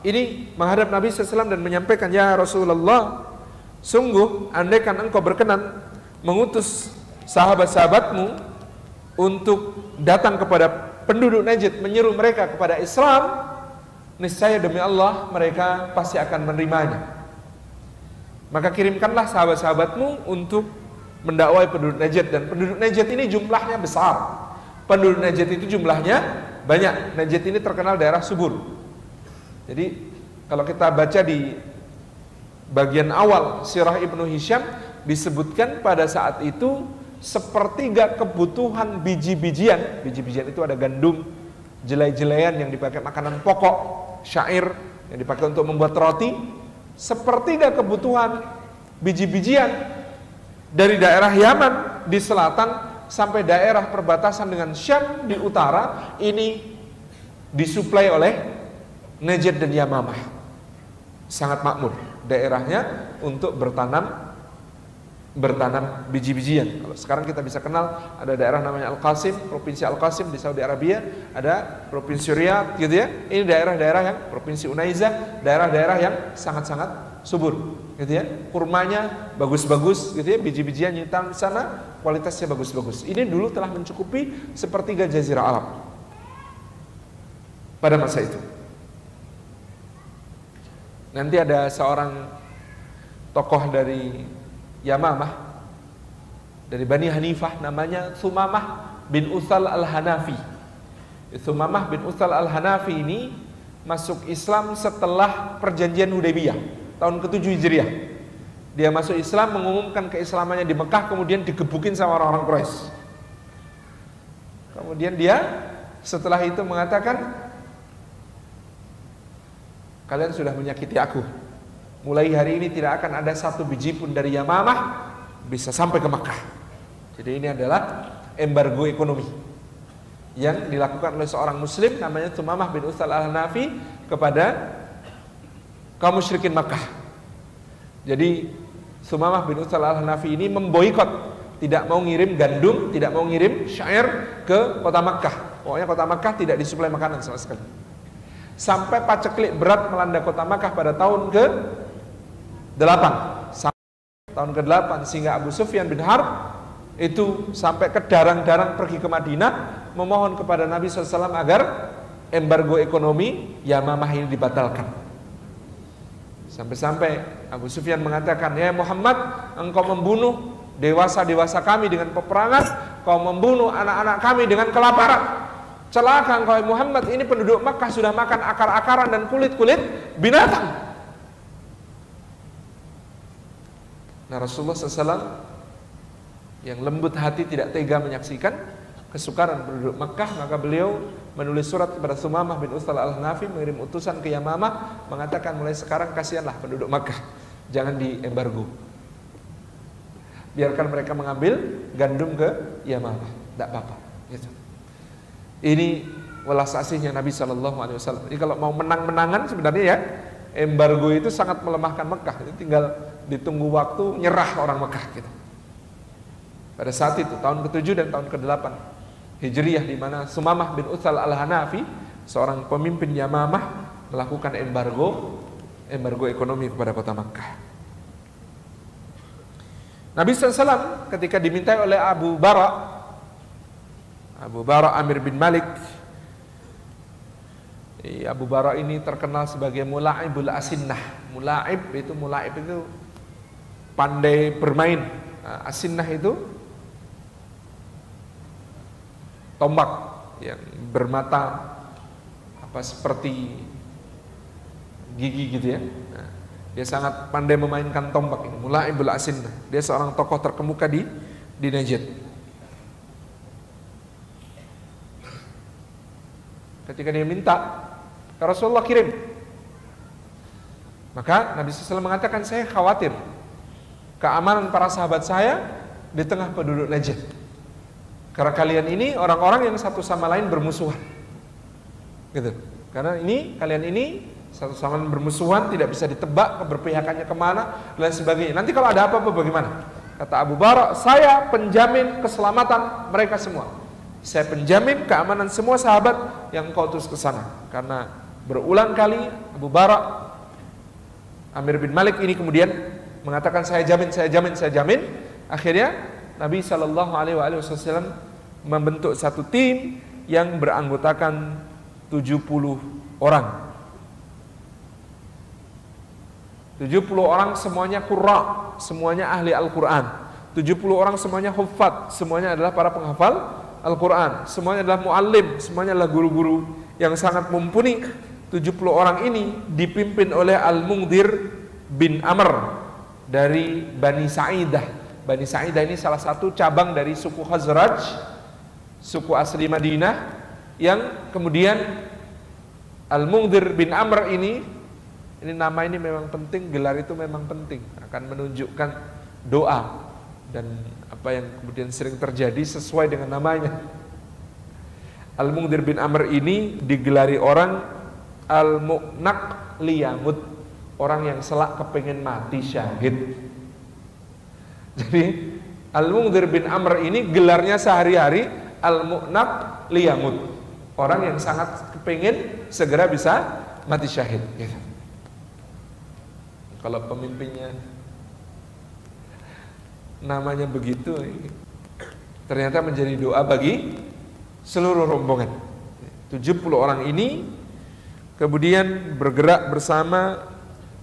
ini menghadap Nabi SAW dan menyampaikan, ya Rasulullah, sungguh andaikan engkau berkenan mengutus sahabat-sahabatmu untuk datang kepada penduduk Najd, menyeru mereka kepada Islam, niscaya demi Allah mereka pasti akan menerimanya. Maka kirimkanlah sahabat-sahabatmu untuk mendakwai penduduk Najd, dan penduduk Najd ini jumlahnya besar. Penduduk Najd itu jumlahnya banyak. Najd ini terkenal daerah subur. Jadi kalau kita baca di bagian awal Sirah Ibnu Hisham, disebutkan pada saat itu sepertiga kebutuhan biji-bijian. Biji-bijian itu ada gandum, jelai-jelaian yang dipakai makanan pokok, syair yang dipakai untuk membuat roti. Sepertiga kebutuhan biji-bijian dari daerah Yaman di selatan sampai daerah perbatasan dengan Syam di utara, ini disuplai oleh Najd dan Yamamah. Sangat makmur daerahnya untuk bertanam biji-bijian. Kalau sekarang kita bisa kenal, ada daerah namanya Al-Qasim, provinsi Al-Qasim di Saudi Arabia, ada provinsi Riyadh gitu ya. Ini daerah-daerah yang provinsi Unaizah, daerah-daerah yang sangat-sangat subur gitu ya. Kurmanya bagus-bagus gitu ya, biji-bijian yang di sana kualitasnya bagus-bagus. Ini dulu telah mencukupi sepertiga jazirah Arab pada masa itu. Nanti ada seorang tokoh dari Yamamah, dari Bani Hanifah, namanya Thumamah bin Utsal al-Hanafi. Thumamah bin Utsal al-Hanafi ini masuk Islam setelah perjanjian Hudaybiyah tahun ke-7 Hijriah. Dia masuk Islam, mengumumkan keislamannya di Mekah, kemudian digebukin sama orang-orang Quraisy. Kemudian dia setelah itu mengatakan, kalian sudah menyakiti aku. Mulai hari ini tidak akan ada satu biji pun dari Yamamah bisa sampai ke Makkah. Jadi ini adalah embargo ekonomi yang dilakukan oleh seorang muslim namanya Thumamah bin Utsal al-Hanafi kepada kaum musyrikin Makkah. Jadi Thumamah bin Utsal al-Hanafi ini memboikot, tidak mau ngirim gandum, tidak mau ngirim syair ke kota Makkah. Pokoknya kota Makkah tidak disuplai makanan sama sekali. sampai paceklik berat melanda kota Makkah pada tahun ke-8, tahun ke-8, sehingga Abu Sufyan bin Harb itu sampai ke darang-darang pergi ke Madinah memohon kepada Nabi SAW agar embargo ekonomi Yamamah ini dibatalkan. Sampai-sampai Abu Sufyan mengatakan, ya Muhammad, engkau membunuh dewasa-dewasa kami dengan peperangan, kau membunuh anak-anak kami dengan kelaparan. Celaka engkau Muhammad, ini penduduk Makkah sudah makan akar-akaran dan kulit-kulit binatang. Nah, Rasulullah SAW yang lembut hati tidak tega menyaksikan kesukaran penduduk Makkah, maka beliau menulis surat kepada Sumamah bin Utsal al-Hanafi, mengirim utusan ke Yamamah, mengatakan mulai sekarang kasihanlah penduduk Makkah, jangan diembargo, biarkan mereka mengambil gandum ke Yamamah, tidak apa-apa. Gitu. Ini welas asihnya Nabi SAW. Jadi kalau mau menang-menangan sebenarnya ya, embargo itu sangat melemahkan Mekah. Ini tinggal ditunggu waktu, nyerah orang Mekah gitu. Pada saat itu tahun ke-7 dan tahun ke-8 Hijriyah, di mana Sumamah bin Utsal al-Hanafi, seorang pemimpin Yamamah, melakukan embargo ekonomi kepada kota Mekah. Nabi SAW ketika dimintai oleh Abu Bara Amir bin Malik. Abu Bara ini terkenal sebagai Mula'ibul Asinnah. Mula'ib itu pandai bermain. Asinnah itu tombak yang bermata seperti gigi gitu ya. Dia sangat pandai memainkan tombak ini. Mula'ibul Asinnah. Dia seorang tokoh terkemuka di Najd. Ketika dia minta, Rasulullah kirim. Maka Nabi SAW mengatakan, saya khawatir keamanan para sahabat saya di tengah penduduk Najd. Karena kalian ini orang-orang yang satu sama lain bermusuhan. Gitu. Karena kalian ini satu sama lain bermusuhan, tidak bisa ditebak keberpihakannya kemana dan sebagainya. Nanti kalau ada apa-apa bagaimana? Kata Abu Bara, saya penjamin keselamatan mereka semua. Saya penjamin keamanan semua sahabat yang kau utus ke sana. Karena berulang kali Abu Bara Amir bin Malik ini kemudian mengatakan saya jamin. Akhirnya Nabi SAW membentuk satu tim yang beranggotakan 70 orang. 70 orang semuanya qurra, semuanya ahli Al-Quran. 70 orang semuanya huffaz, semuanya adalah para penghafal Al-Quran. Semuanya adalah muallim, semuanya adalah guru-guru yang sangat mumpuni. 70 orang ini dipimpin oleh Al-Mungdir bin Amr dari Bani Sa'idah. Bani Sa'idah ini salah satu cabang dari suku Khazraj, suku asli Madinah, yang kemudian Al-Mungdir bin Amr ini nama ini memang penting, gelar itu memang penting, akan menunjukkan doa dan apa yang kemudian sering terjadi sesuai dengan namanya. Al-Mungdir bin Amr ini digelari orang Al-Mu'naq liyamut, orang yang selak kepengen mati syahid. Jadi Al-Mungdir bin Amr ini gelarnya sehari-hari Al-Mu'naq liyamut, orang yang sangat kepengen segera bisa mati syahid gitu. Kalau pemimpinnya namanya begitu, ternyata menjadi doa bagi seluruh rombongan. 70 orang ini kemudian bergerak bersama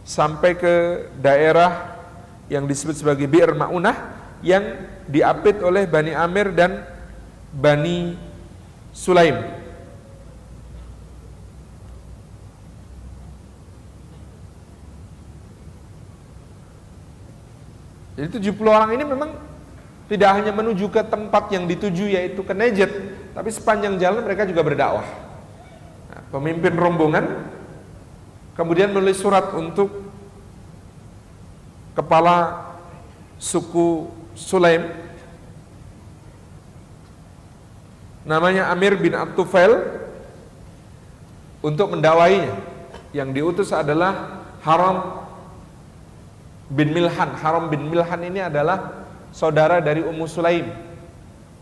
sampai ke daerah yang disebut sebagai Bi'r Ma'unah, yang diapit oleh Bani Amir dan Bani Sulaim. Jadi 70 orang ini memang tidak hanya menuju ke tempat yang dituju, yaitu ke Najd, tapi sepanjang jalan mereka juga berdakwah. Nah, pemimpin rombongan kemudian menulis surat untuk kepala suku Sulaim, namanya Amir bin At-Tufail, untuk mendakwainya. Yang diutus adalah Haram bin Milhan. Haram bin Milhan ini adalah saudara dari Ummu Sulaim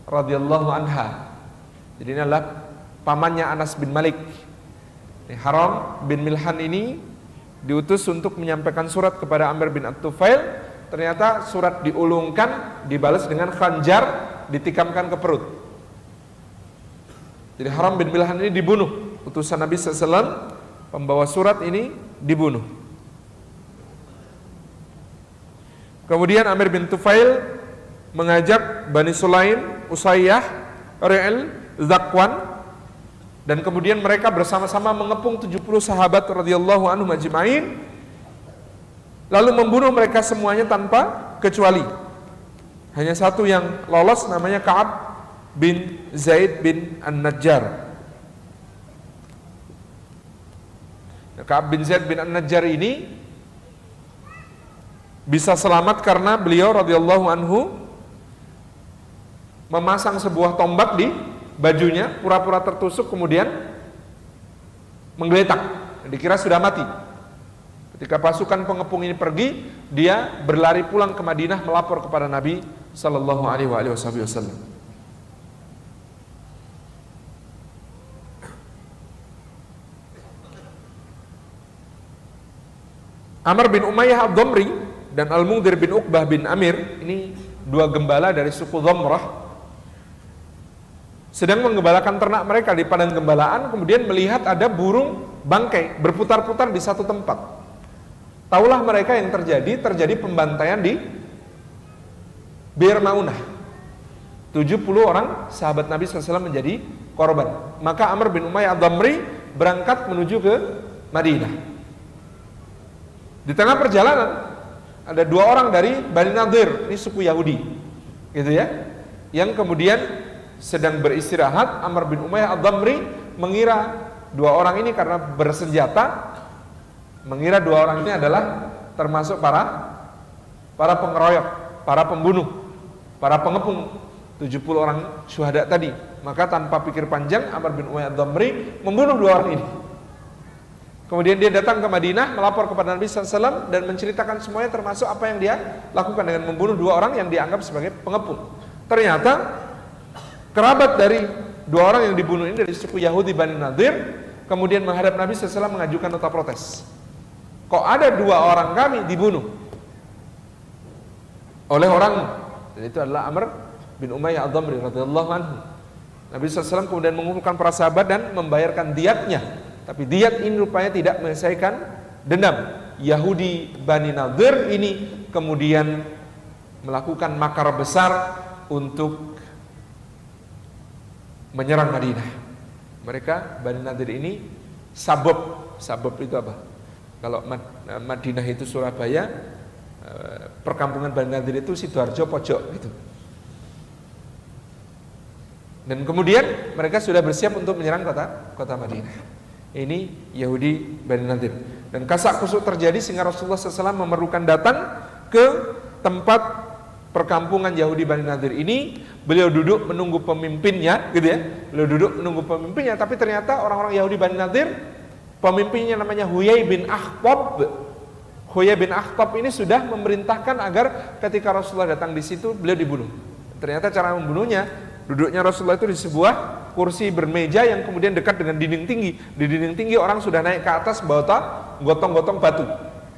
radhiyallahu anha. Jadi ini adalah pamannya Anas bin Malik. Haram bin Milhan ini diutus untuk menyampaikan surat kepada Amr bin At-Tufail. Ternyata surat diulungkan, dibalas dengan khanjar, ditikamkan ke perut. Jadi Haram bin Milhan ini dibunuh. Utusan Nabi SAW, pembawa surat ini dibunuh. Kemudian Amr bin Tufail mengajak Bani Sulaim, Usayyah, Ri'il, Zakwan, dan kemudian mereka bersama-sama mengepung 70 sahabat radhiyallahu anhum ajma'in, lalu membunuh mereka semuanya tanpa kecuali. Hanya satu yang lolos, namanya Ka'ab bin Zaid bin An-Najjar. Ka'ab bin Zaid bin An-Najjar ini bisa selamat karena beliau radhiyallahu anhu memasang sebuah tombak di bajunya, pura-pura tertusuk, kemudian menggeletak, dikira sudah mati. Ketika pasukan pengepung ini pergi, dia berlari pulang ke Madinah melapor kepada Nabi sallallahu alaihi wasallam. Amr bin Umayyah Ad-Dhamri dan Al-Mundhir bin Uqbah bin Amir, ini dua gembala dari suku Dhamrah, sedang menggembalakan ternak mereka di padang gembalaan, kemudian melihat ada burung bangkai berputar-putar di satu tempat. Taulah mereka yang terjadi pembantaian di Bir Maunah. 70 orang sahabat Nabi SAW menjadi korban. Maka Amr bin Umayyah Ad-Dhamri berangkat menuju ke Madinah. Di tengah perjalanan ada dua orang dari Bani Nadir, ini suku Yahudi, gitu ya, yang kemudian sedang beristirahat. Amr bin Umayyah Ad-Dhamri mengira dua orang ini karena bersenjata, mengira dua orang ini adalah termasuk para pengeroyok, para pembunuh, para pengepung 70 orang syuhada tadi. Maka tanpa pikir panjang, Amr bin Umayyah Ad-Dhamri membunuh dua orang ini. Kemudian dia datang ke Madinah, melapor kepada Nabi SAW dan menceritakan semuanya, termasuk apa yang dia lakukan dengan membunuh dua orang yang dianggap sebagai pengepung. Ternyata kerabat dari dua orang yang dibunuh ini dari suku Yahudi Bani Nadir, kemudian menghadap Nabi SAW mengajukan nota protes. Kok ada dua orang kami dibunuh oleh orang, dan itu adalah Amr bin Umayyah Ad-Dhamri radhiyallahu anhu. Nabi SAW kemudian mengumpulkan para sahabat dan membayarkan diatnya. Tapi diat ini rupanya tidak menyelesaikan dendam. Yahudi Bani Nadir ini kemudian melakukan makar besar untuk menyerang Madinah. Mereka Bani Nadir ini sabab itu apa? Kalau Madinah itu Surabaya, perkampungan Bani Nadir itu Sidoarjo pojok gitu. Dan kemudian mereka sudah bersiap untuk menyerang kota Madinah. Ini Yahudi Bani Nadir. Dan kasak kusuk terjadi sehingga Rasulullah SAW memerlukan datang ke tempat perkampungan Yahudi Bani Nadir ini. Beliau duduk menunggu pemimpinnya, gitu ya. Beliau duduk menunggu pemimpinnya, tapi ternyata orang-orang Yahudi Bani Nadir, pemimpinnya namanya Huyai bin Akhtab. Huyai bin Akhtab ini sudah memerintahkan agar ketika Rasulullah datang di situ, beliau dibunuh. Ternyata cara membunuhnya, duduknya Rasulullah itu di sebuah kursi bermeja yang kemudian dekat dengan dinding tinggi. Di dinding tinggi orang sudah naik ke atas bawa gotong-gotong batu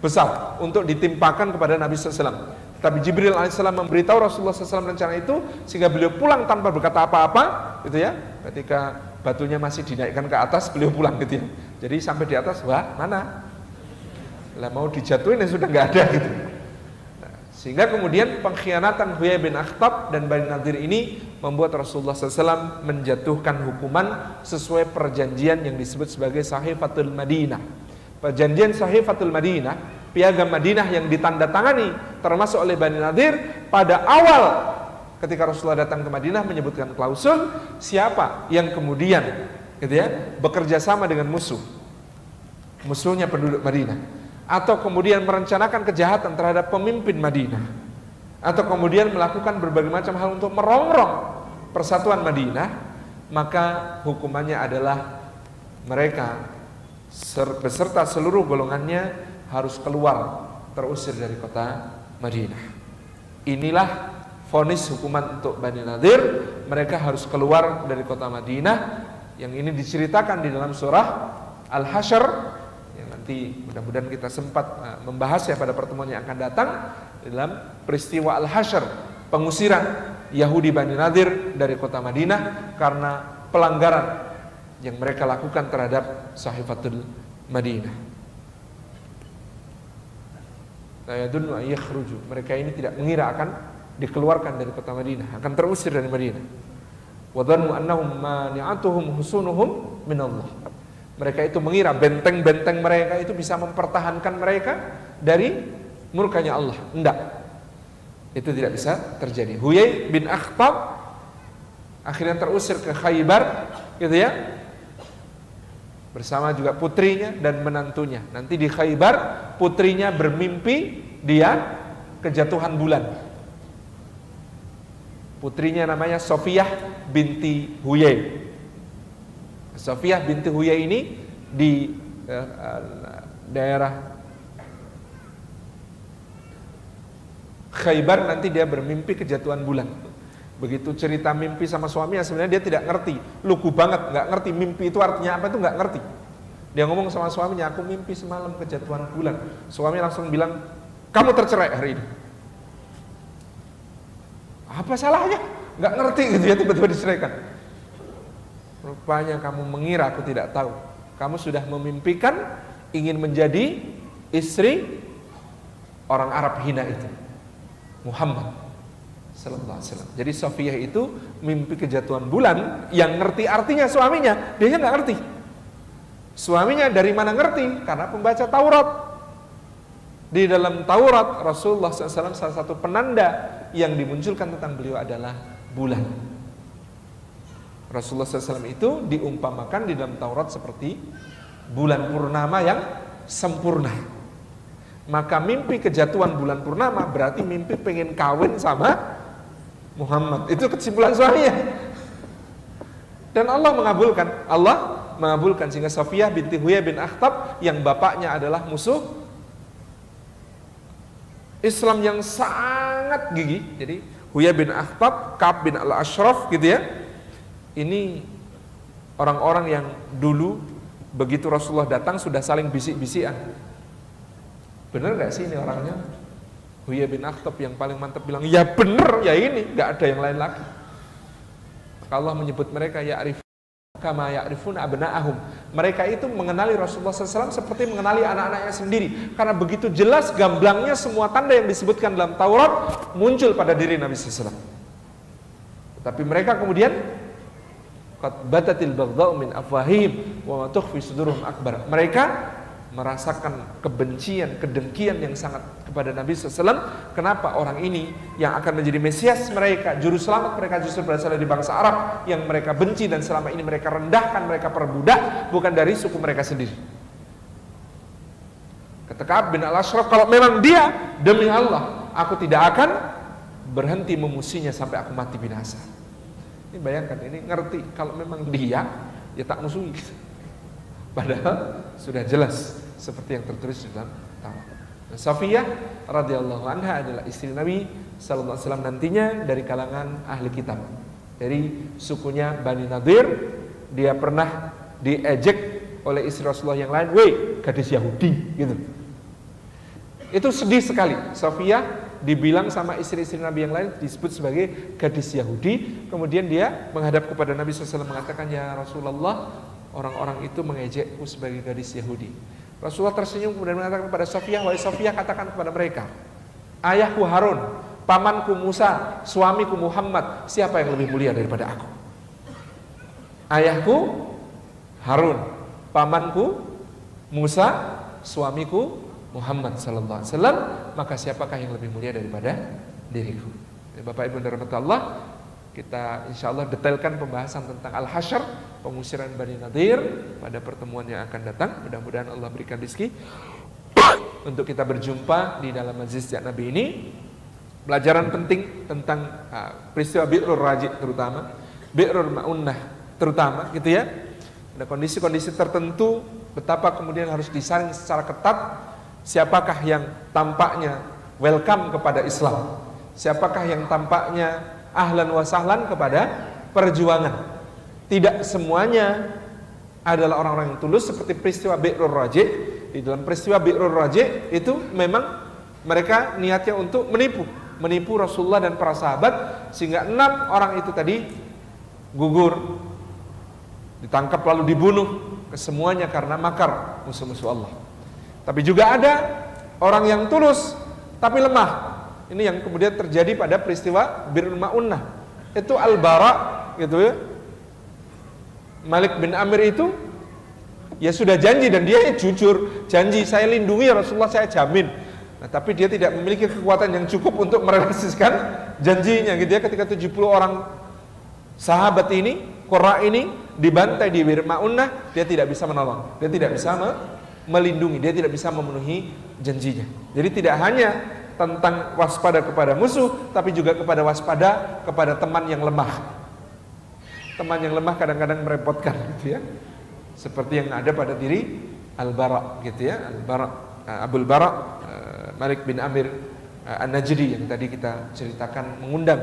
besar untuk ditimpakan kepada Nabi SAW. Tapi Jibril alaihissalam memberitahu Rasulullah SAW rencana itu, sehingga beliau pulang tanpa berkata apa-apa, gitu ya. Ketika batunya masih dinaikkan ke atas, beliau pulang, gitu ya. Jadi sampai di atas, wah mana? Lah mau dijatuhin ya sudah nggak ada, gitu. Sehingga kemudian pengkhianatan Huyai bin Akhtab dan Bani Nadir ini membuat Rasulullah SAW menjatuhkan hukuman sesuai perjanjian yang disebut sebagai Sahifatul Madinah. Perjanjian Sahifatul Madinah, piagam Madinah yang ditandatangani termasuk oleh Bani Nadir pada awal ketika Rasulullah datang ke Madinah, menyebutkan klausul siapa yang kemudian, gitu ya, bekerja sama dengan musuhnya penduduk Madinah, atau kemudian merencanakan kejahatan terhadap pemimpin Madinah, atau kemudian melakukan berbagai macam hal untuk merongrong persatuan Madinah, maka hukumannya adalah mereka beserta seluruh golongannya harus keluar, terusir dari kota Madinah. Inilah vonis hukuman untuk Bani Nadir, mereka harus keluar dari kota Madinah, yang ini diceritakan di dalam surah Al-Hasyr yang nanti mudah-mudahan kita sempat membahasnya pada pertemuan yang akan datang dalam peristiwa Al-Hasyr, pengusiran Yahudi Bani Nadir dari kota Madinah karena pelanggaran yang mereka lakukan terhadap Sahifatul Madinah. Mereka ini tidak mengira akan dikeluarkan dari kota Madinah, akan terusir dari Madinah. Wadhannu annahum mani'atuhum husunuhum minallah. Mereka itu mengira benteng-benteng mereka itu bisa mempertahankan mereka dari murkanya Allah. Enggak. Itu tidak bisa terjadi. Huyai bin Akhtab akhirnya terusir ke Khaybar, gitu ya. Bersama juga putrinya dan menantunya. Nanti di Khaybar putrinya bermimpi dia kejatuhan bulan. Putrinya namanya Sofiyah binti Huyai. Sofiyah binti Huyai ini di daerah Khaybar nanti dia bermimpi kejatuhan bulan. Begitu cerita mimpi sama suaminya, sebenarnya dia tidak ngerti, lugu banget, nggak ngerti mimpi itu artinya apa, itu nggak ngerti. Dia ngomong sama suaminya, aku mimpi semalam kejatuhan bulan. Suami langsung bilang, kamu tercerai hari ini. Apa salahnya? Nggak ngerti gitu ya, tiba-tiba diceraikan. Rupanya kamu mengira aku tidak tahu. Kamu sudah memimpikan ingin menjadi istri orang Arab hina itu, Muhammad sallallahu alaihi wasallam. Jadi Sofiyah itu mimpi kejatuhan bulan, yang ngerti artinya suaminya, dia nggak ngerti. Suaminya dari mana ngerti? Karena pembaca Taurat. Di dalam Taurat Rasulullah SAW salah satu penanda yang dimunculkan tentang beliau adalah bulan. Rasulullah SAW itu diumpamakan di dalam Taurat seperti bulan purnama yang sempurna. Maka mimpi kejatuhan bulan purnama berarti mimpi pengen kawin sama Muhammad. Itu kesimpulan suaminya. Dan Allah mengabulkan sehingga Sofiyah binti Huyai bin Akhtab yang bapaknya adalah musuh Islam yang sangat gigih. Jadi Huyai bin Akhtab, Ka'ab bin Al-Ashraf gitu ya. Ini orang-orang yang dulu begitu Rasulullah datang sudah saling bisik-bisikan. Bener gak sih ini orangnya? Huyai bin Akhtab yang paling mantap bilang, ya bener, ya ini, gak ada yang lain lagi. Allah menyebut mereka ya'rifuna kama ya'rifuna abna'ahum. Mereka itu mengenali Rasulullah SAW seperti mengenali anak-anaknya sendiri. Karena begitu jelas gamblangnya semua tanda yang disebutkan dalam Taurat muncul pada diri Nabi SAW. Tapi mereka kemudian qad batatil baghdha'u min afwahihim wa ma tukhfi suduruhum akbar. Mereka merasakan kebencian, kedengkian yang sangat kepada Nabi SAW. Kenapa orang ini yang akan menjadi Mesias mereka, juru selamat mereka justru berasal dari bangsa Arab yang mereka benci dan selama ini mereka rendahkan, mereka perbudak, bukan dari suku mereka sendiri. Kata Ka'ab bin Al-Ashraf, kalau memang dia, demi Allah, aku tidak akan berhenti memusinya sampai aku mati binasa. Ini bayangkan, ini ngerti kalau memang dia, ya tak musuhi. Padahal sudah jelas seperti yang tertulis di dalam Taurat. Safiyah radhiyallahu anha adalah istri Nabi sallallahu alaihi wasallam nantinya dari kalangan ahli kitab. Dari sukunya Bani Nadir, dia pernah diejek oleh istri Rasulullah yang lain, "Weh, gadis Yahudi," gitu. Itu sedih sekali. Safiyah dibilang sama istri-istri Nabi yang lain disebut sebagai gadis Yahudi. Kemudian dia menghadap kepada Nabi SAW mengatakan, "Ya Rasulullah, orang-orang itu mengejekku sebagai gadis Yahudi." Rasulullah tersenyum kemudian mengatakan kepada Safiyah, "Wahai Safiyah, katakan kepada mereka, ayahku Harun, pamanku Musa, suamiku Muhammad, siapa yang lebih mulia daripada aku?" Ayahku Harun, pamanku Musa, suamiku Muhammad sallallahu alaihi wasallam, maka siapakah yang lebih mulia daripada diriku? Bapak Ibu dan rahmat Allah, kita insya Allah detailkan pembahasan tentang Al-Hasyr, pengusiran Bani Nadir pada pertemuan yang akan datang. Mudah-mudahan Allah berikan rezeki untuk kita berjumpa di dalam majlis Nabi ini. Pelajaran penting tentang peristiwa Bi'rul Raji terutama, Bi'rul Ma'unnah terutama gitu ya. Ada kondisi-kondisi tertentu betapa kemudian harus disaring secara ketat siapakah yang tampaknya welcome kepada Islam, siapakah yang tampaknya ahlan wa sahlan kepada perjuangan. Tidak semuanya adalah orang-orang yang tulus, seperti peristiwa Bi'rur Raji'. Di dalam peristiwa Bi'rur Raji' itu memang mereka niatnya untuk menipu Rasulullah dan para sahabat, sehingga 6 orang itu tadi gugur, ditangkap lalu dibunuh, kesemuanya karena makar musuh-musuh Allah. Tapi juga ada orang yang tulus tapi lemah. Ini yang kemudian terjadi pada peristiwa Bi'rul Ma'unnah. Itu Al-Bara gitu ya. Malik bin Amir itu ya sudah janji, dan dia jujur janji, saya lindungi Rasulullah, saya jamin. Nah, tapi dia tidak memiliki kekuatan yang cukup untuk merealisasikan janjinya gitu ya. Ketika 70 orang sahabat ini, Qurra ini dibantai di Bir Ma'unnah, dia tidak bisa menolong, dia tidak bisa melindungi, dia tidak bisa memenuhi janjinya. Jadi tidak hanya tentang waspada kepada musuh, tapi juga kepada waspada kepada teman yang lemah. Teman yang lemah kadang-kadang merepotkan gitu ya. Seperti yang ada pada diri Al-Bara gitu ya. Al-Bara, Abul Bara, Malik bin Amir An-Najdi yang tadi kita ceritakan, mengundang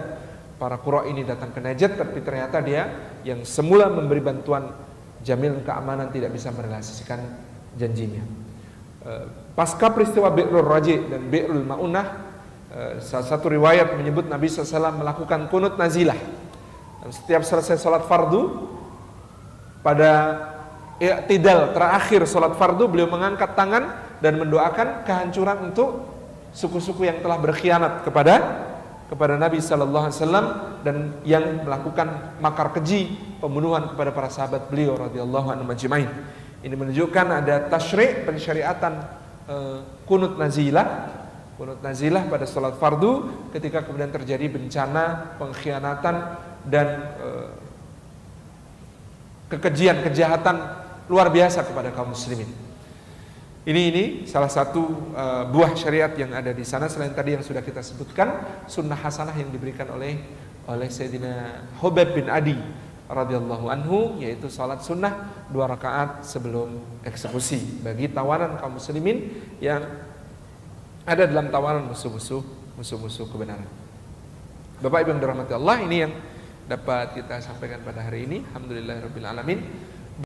para qurra ini datang ke Najd, tapi ternyata dia yang semula memberi bantuan jaminan keamanan tidak bisa merealisasikan janjinya. Pasca peristiwa Bi'rul Raji' dan Bi'rul Ma'unnah, salah satu riwayat menyebut Nabi SAW melakukan kunut nazilah. Dan setiap selesai sholat fardu, pada i'tidal terakhir sholat fardu, beliau mengangkat tangan dan mendoakan kehancuran untuk suku-suku yang telah berkhianat kepada Nabi Sallallahu Alaihi Wasallam dan yang melakukan makar keji pembunuhan kepada para sahabat beliau radhiyallahu anhum ajmain. Ini menunjukkan ada tasyri', pensyariatan kunut nazilah pada sholat fardu ketika kemudian terjadi bencana, pengkhianatan dan kekejian, kejahatan luar biasa kepada kaum muslimin. Ini salah satu buah syariat yang ada di sana, selain tadi yang sudah kita sebutkan, sunnah hasanah yang diberikan oleh Sayyidina Hubab bin Adi radhiyallahu anhu, yaitu salat sunnah 2 rakaat sebelum eksekusi bagi tawanan kaum muslimin yang ada dalam tawanan musuh-musuh kebenaran. Bapak Ibu yang dirahmati Allah, ini yang dapat kita sampaikan pada hari ini. Alhamdulillahirabbil alamin.